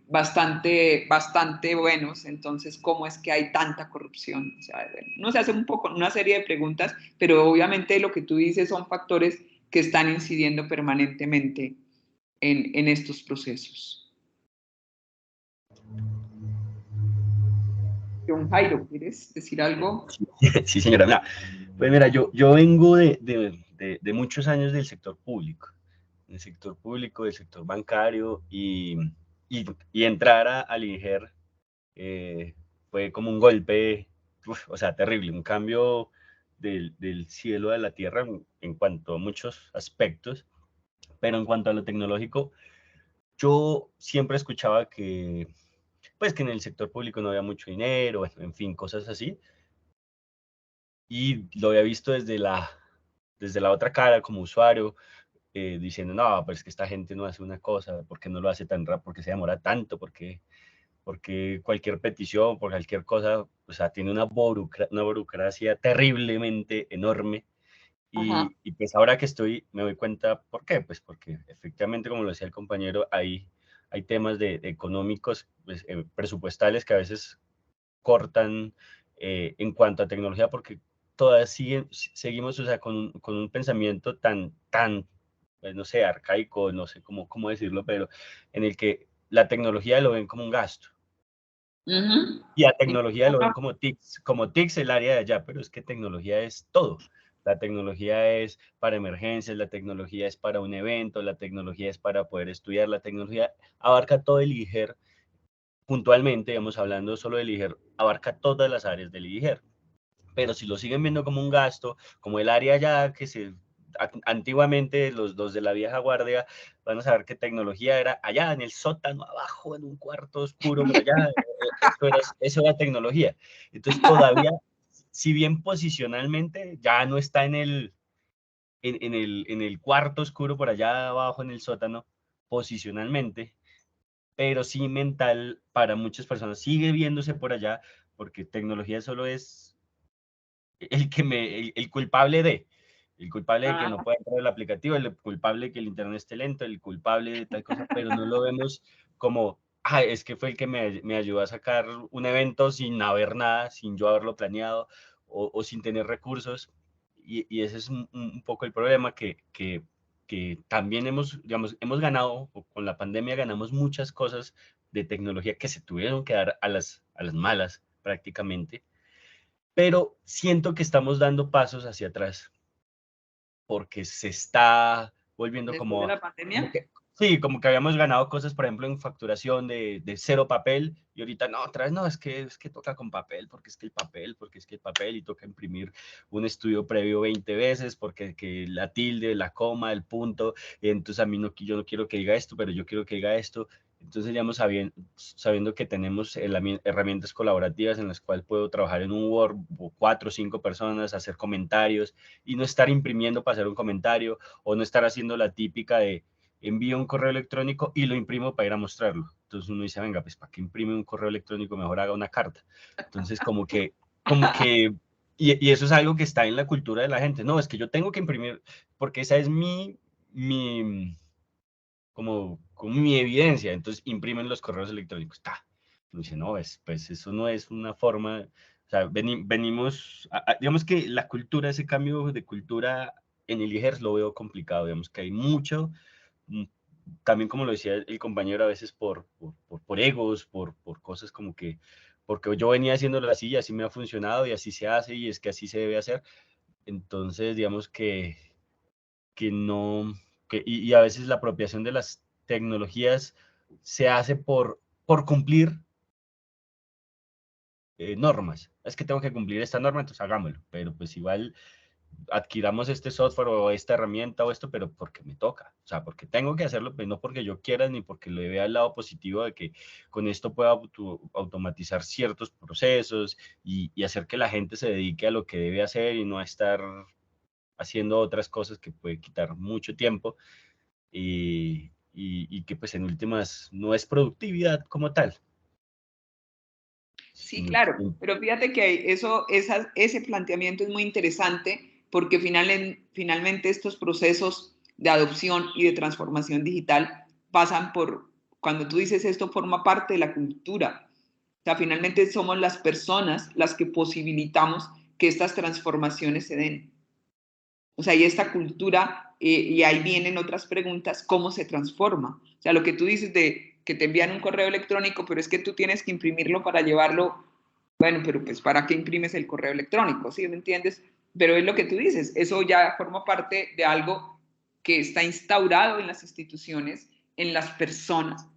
bastante buenos, entonces, ¿cómo es que hay tanta corrupción? O sea, bueno, uno se hace una serie de preguntas, pero obviamente lo que tú dices son factores que están incidiendo permanentemente en estos procesos. John Jairo, ¿quieres decir algo? Sí, señora. Mira, pues mira, yo vengo de muchos años del sector público, del sector bancario, y entrar al INGER fue como un golpe, o sea, terrible, un cambio del cielo a la tierra en cuanto a muchos aspectos, pero en cuanto a lo tecnológico, yo siempre escuchaba que pues que en el sector público no había mucho dinero, bueno, en fin, cosas así. Y lo había visto desde la otra cara como usuario, diciendo, no, pero es que esta gente no hace una cosa, ¿por qué no lo hace tan rápido? ¿Por qué se demora tanto? Porque cualquier petición, por cualquier cosa, o sea, tiene una burocracia terriblemente enorme. Y pues ahora que me doy cuenta, ¿por qué? Pues porque efectivamente, como lo decía el compañero, hay temas económicos, pues, presupuestales que a veces cortan en cuanto a tecnología, porque todavía seguimos, o sea, con un pensamiento tan, pues, no sé, arcaico, no sé cómo decirlo, pero en el que la tecnología lo ven como un gasto. Y la tecnología lo ven como TICS el área de allá, pero es que tecnología es todo. La tecnología es para emergencias, la tecnología es para un evento, la tecnología es para poder estudiar, la tecnología abarca todo el IGER. Puntualmente, digamos, hablando solo del IGER, abarca todas las áreas del IGER. Pero si lo siguen viendo como un gasto, como el área ya que antiguamente los de la vieja guardia van a saber que tecnología era allá en el sótano, abajo, en un cuarto oscuro, por allá, eso era tecnología. Entonces todavía, si bien posicionalmente ya no está en el cuarto oscuro por allá abajo en el sótano, posicionalmente, pero sí mental para muchas personas sigue viéndose por allá, porque tecnología solo es el culpable de que no pueda entrar el aplicativo, el culpable de que el internet esté lento, el culpable de tal cosa, pero no lo vemos como, es que fue el que me ayudó a sacar un evento sin haber nada, sin yo haberlo planeado o sin tener recursos. Y ese es un poco el problema que también hemos ganado, con la pandemia ganamos muchas cosas de tecnología que se tuvieron que dar a las malas prácticamente, pero siento que estamos dando pasos hacia atrás porque se está volviendo ¿Después de la pandemia? sí, como que habíamos ganado cosas, por ejemplo, en facturación de cero papel, y ahorita no, otra vez no, es que toca con papel, porque es que el papel, y toca imprimir un estudio previo 20 veces, porque que la tilde, la coma, el punto, entonces a mí yo no quiero que diga esto, pero yo quiero que diga esto. Entonces ya sabiendo que tenemos herramientas colaborativas en las cuales puedo trabajar en un Word, 4 o 5 personas, hacer comentarios, y no estar imprimiendo para hacer un comentario, o no estar haciendo la típica de envío un correo electrónico y lo imprimo para ir a mostrarlo. Entonces uno dice, venga, pues ¿para qué imprime un correo electrónico? Mejor haga una carta. Entonces como que y eso es algo que está en la cultura de la gente. No, es que yo tengo que imprimir, porque esa es como mi evidencia. Entonces imprimen los correos electrónicos. Uno dice, no, pues eso no es una forma, o sea, venimos, digamos que la cultura, ese cambio de cultura en el IGERS lo veo complicado, digamos que hay mucho, también como lo decía el compañero, a veces por egos, por cosas como que, porque yo venía haciéndolo así y así me ha funcionado y así se hace y es que así se debe hacer. Entonces, digamos que no, y a veces la apropiación de las tecnologías se hace por cumplir normas. Es que tengo que cumplir esta norma, entonces hagámoslo, pero pues igual adquiramos este software o esta herramienta o esto, pero porque me toca, o sea, porque tengo que hacerlo, pues no porque yo quiera ni porque le vea el lado positivo de que con esto pueda automatizar ciertos procesos y hacer que la gente se dedique a lo que debe hacer y no a estar haciendo otras cosas que puede quitar mucho tiempo y que pues en últimas no es productividad como tal. Sí, claro, pero fíjate que ese planteamiento es muy interesante porque finalmente estos procesos de adopción y de transformación digital pasan por, cuando tú dices esto, forma parte de la cultura. O sea, finalmente somos las personas las que posibilitamos que estas transformaciones se den. O sea, y esta cultura, y ahí vienen otras preguntas, ¿cómo se transforma? O sea, lo que tú dices de que te envían un correo electrónico, pero es que tú tienes que imprimirlo para llevarlo. Bueno, pero pues ¿para qué imprimes el correo electrónico? ¿Sí me entiendes? Pero es lo que tú dices, eso ya forma parte de algo que está instaurado en las instituciones, en las personas.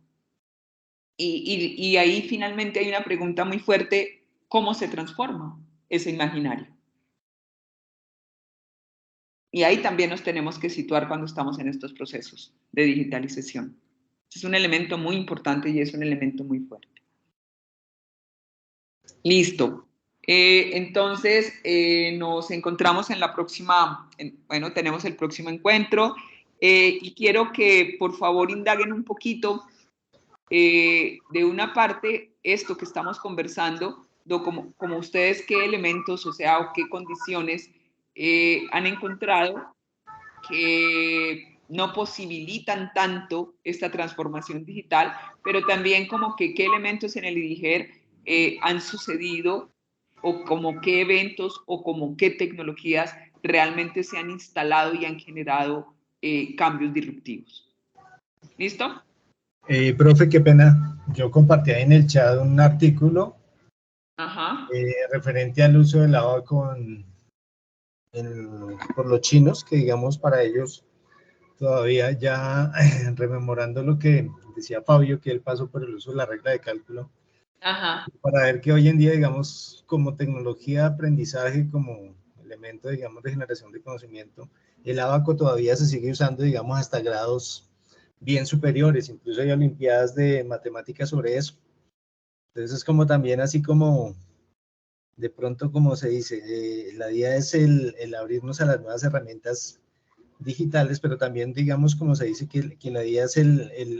Y ahí finalmente hay una pregunta muy fuerte, ¿cómo se transforma ese imaginario? Y ahí también nos tenemos que situar cuando estamos en estos procesos de digitalización. Es un elemento muy importante y es un elemento muy fuerte. Listo. Entonces, nos encontramos en la próxima, bueno, tenemos el próximo encuentro y quiero que por favor indaguen un poquito de una parte esto que estamos conversando, como ustedes qué elementos, o sea, o qué condiciones han encontrado que no posibilitan tanto esta transformación digital, pero también como que qué elementos en el IDIGER han sucedido o como qué eventos o como qué tecnologías realmente se han instalado y han generado cambios disruptivos. ¿Listo? Profe, qué pena. Yo compartí ahí en el chat un artículo referente al uso del agua por los chinos, que digamos para ellos todavía ya rememorando lo que decía Fabio, que él pasó por el uso de la regla de cálculo, para ver que hoy en día, digamos, como tecnología de aprendizaje, como elemento, digamos, de generación de conocimiento, el ábaco todavía se sigue usando, digamos, hasta grados bien superiores, incluso hay olimpiadas de matemáticas sobre eso. Entonces es como también así como, de pronto como se dice, la idea es el abrirnos a las nuevas herramientas digitales, pero también digamos como se dice que la idea es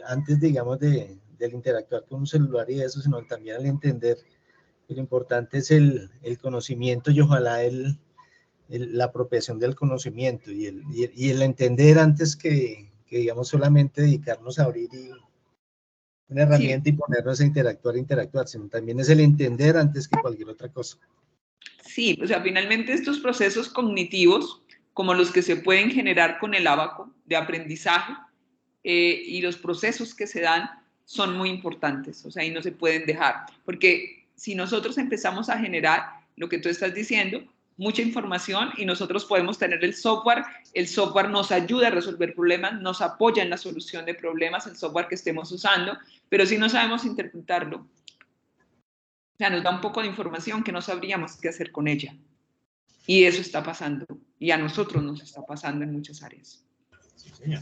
antes digamos del interactuar con un celular y eso, sino también al entender que lo importante es el conocimiento y ojalá la apropiación del conocimiento y el entender antes que digamos solamente dedicarnos a abrir una herramienta y ponernos a interactuar, sino también es el entender antes que cualquier otra cosa. Sí, o sea, finalmente estos procesos cognitivos, como los que se pueden generar con el ábaco de aprendizaje y los procesos que se dan son muy importantes, o sea, y no se pueden dejar, porque si nosotros empezamos a generar lo que tú estás diciendo, mucha información y nosotros podemos tener el software nos ayuda a resolver problemas, nos apoya en la solución de problemas, el software que estemos usando, pero si no sabemos interpretarlo, o sea, nos da un poco de información que no sabríamos qué hacer con ella. Y eso está pasando, y a nosotros nos está pasando en muchas áreas. Sí, señor.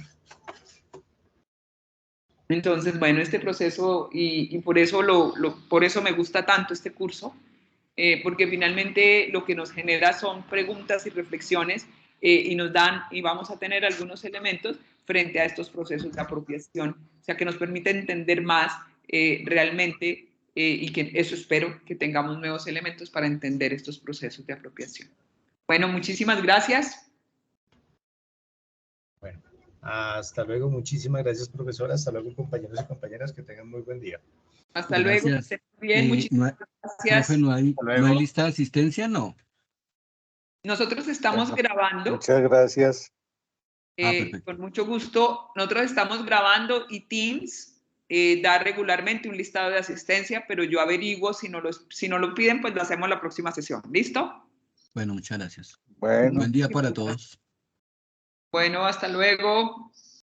Entonces, bueno, este proceso, y por eso, por eso me gusta tanto este curso, porque finalmente lo que nos genera son preguntas y reflexiones y nos dan, y vamos a tener algunos elementos frente a estos procesos de apropiación, o sea, que nos permite entender más realmente y que eso espero que tengamos nuevos elementos para entender estos procesos de apropiación. Bueno, muchísimas gracias. Bueno, hasta luego. Muchísimas gracias, profesora. Hasta luego, compañeros y compañeras. Que tengan muy buen día. Hasta luego. Bien, muchísimas gracias. Profe, ¿no hay lista de asistencia? No. Nosotros estamos grabando. Muchas gracias. Con mucho gusto. Nosotros estamos grabando y Teams da regularmente un listado de asistencia, pero yo averiguo, si no lo piden, pues lo hacemos la próxima sesión. ¿Listo? Bueno, muchas gracias. Bueno. Buen día para todos. Bueno, hasta luego.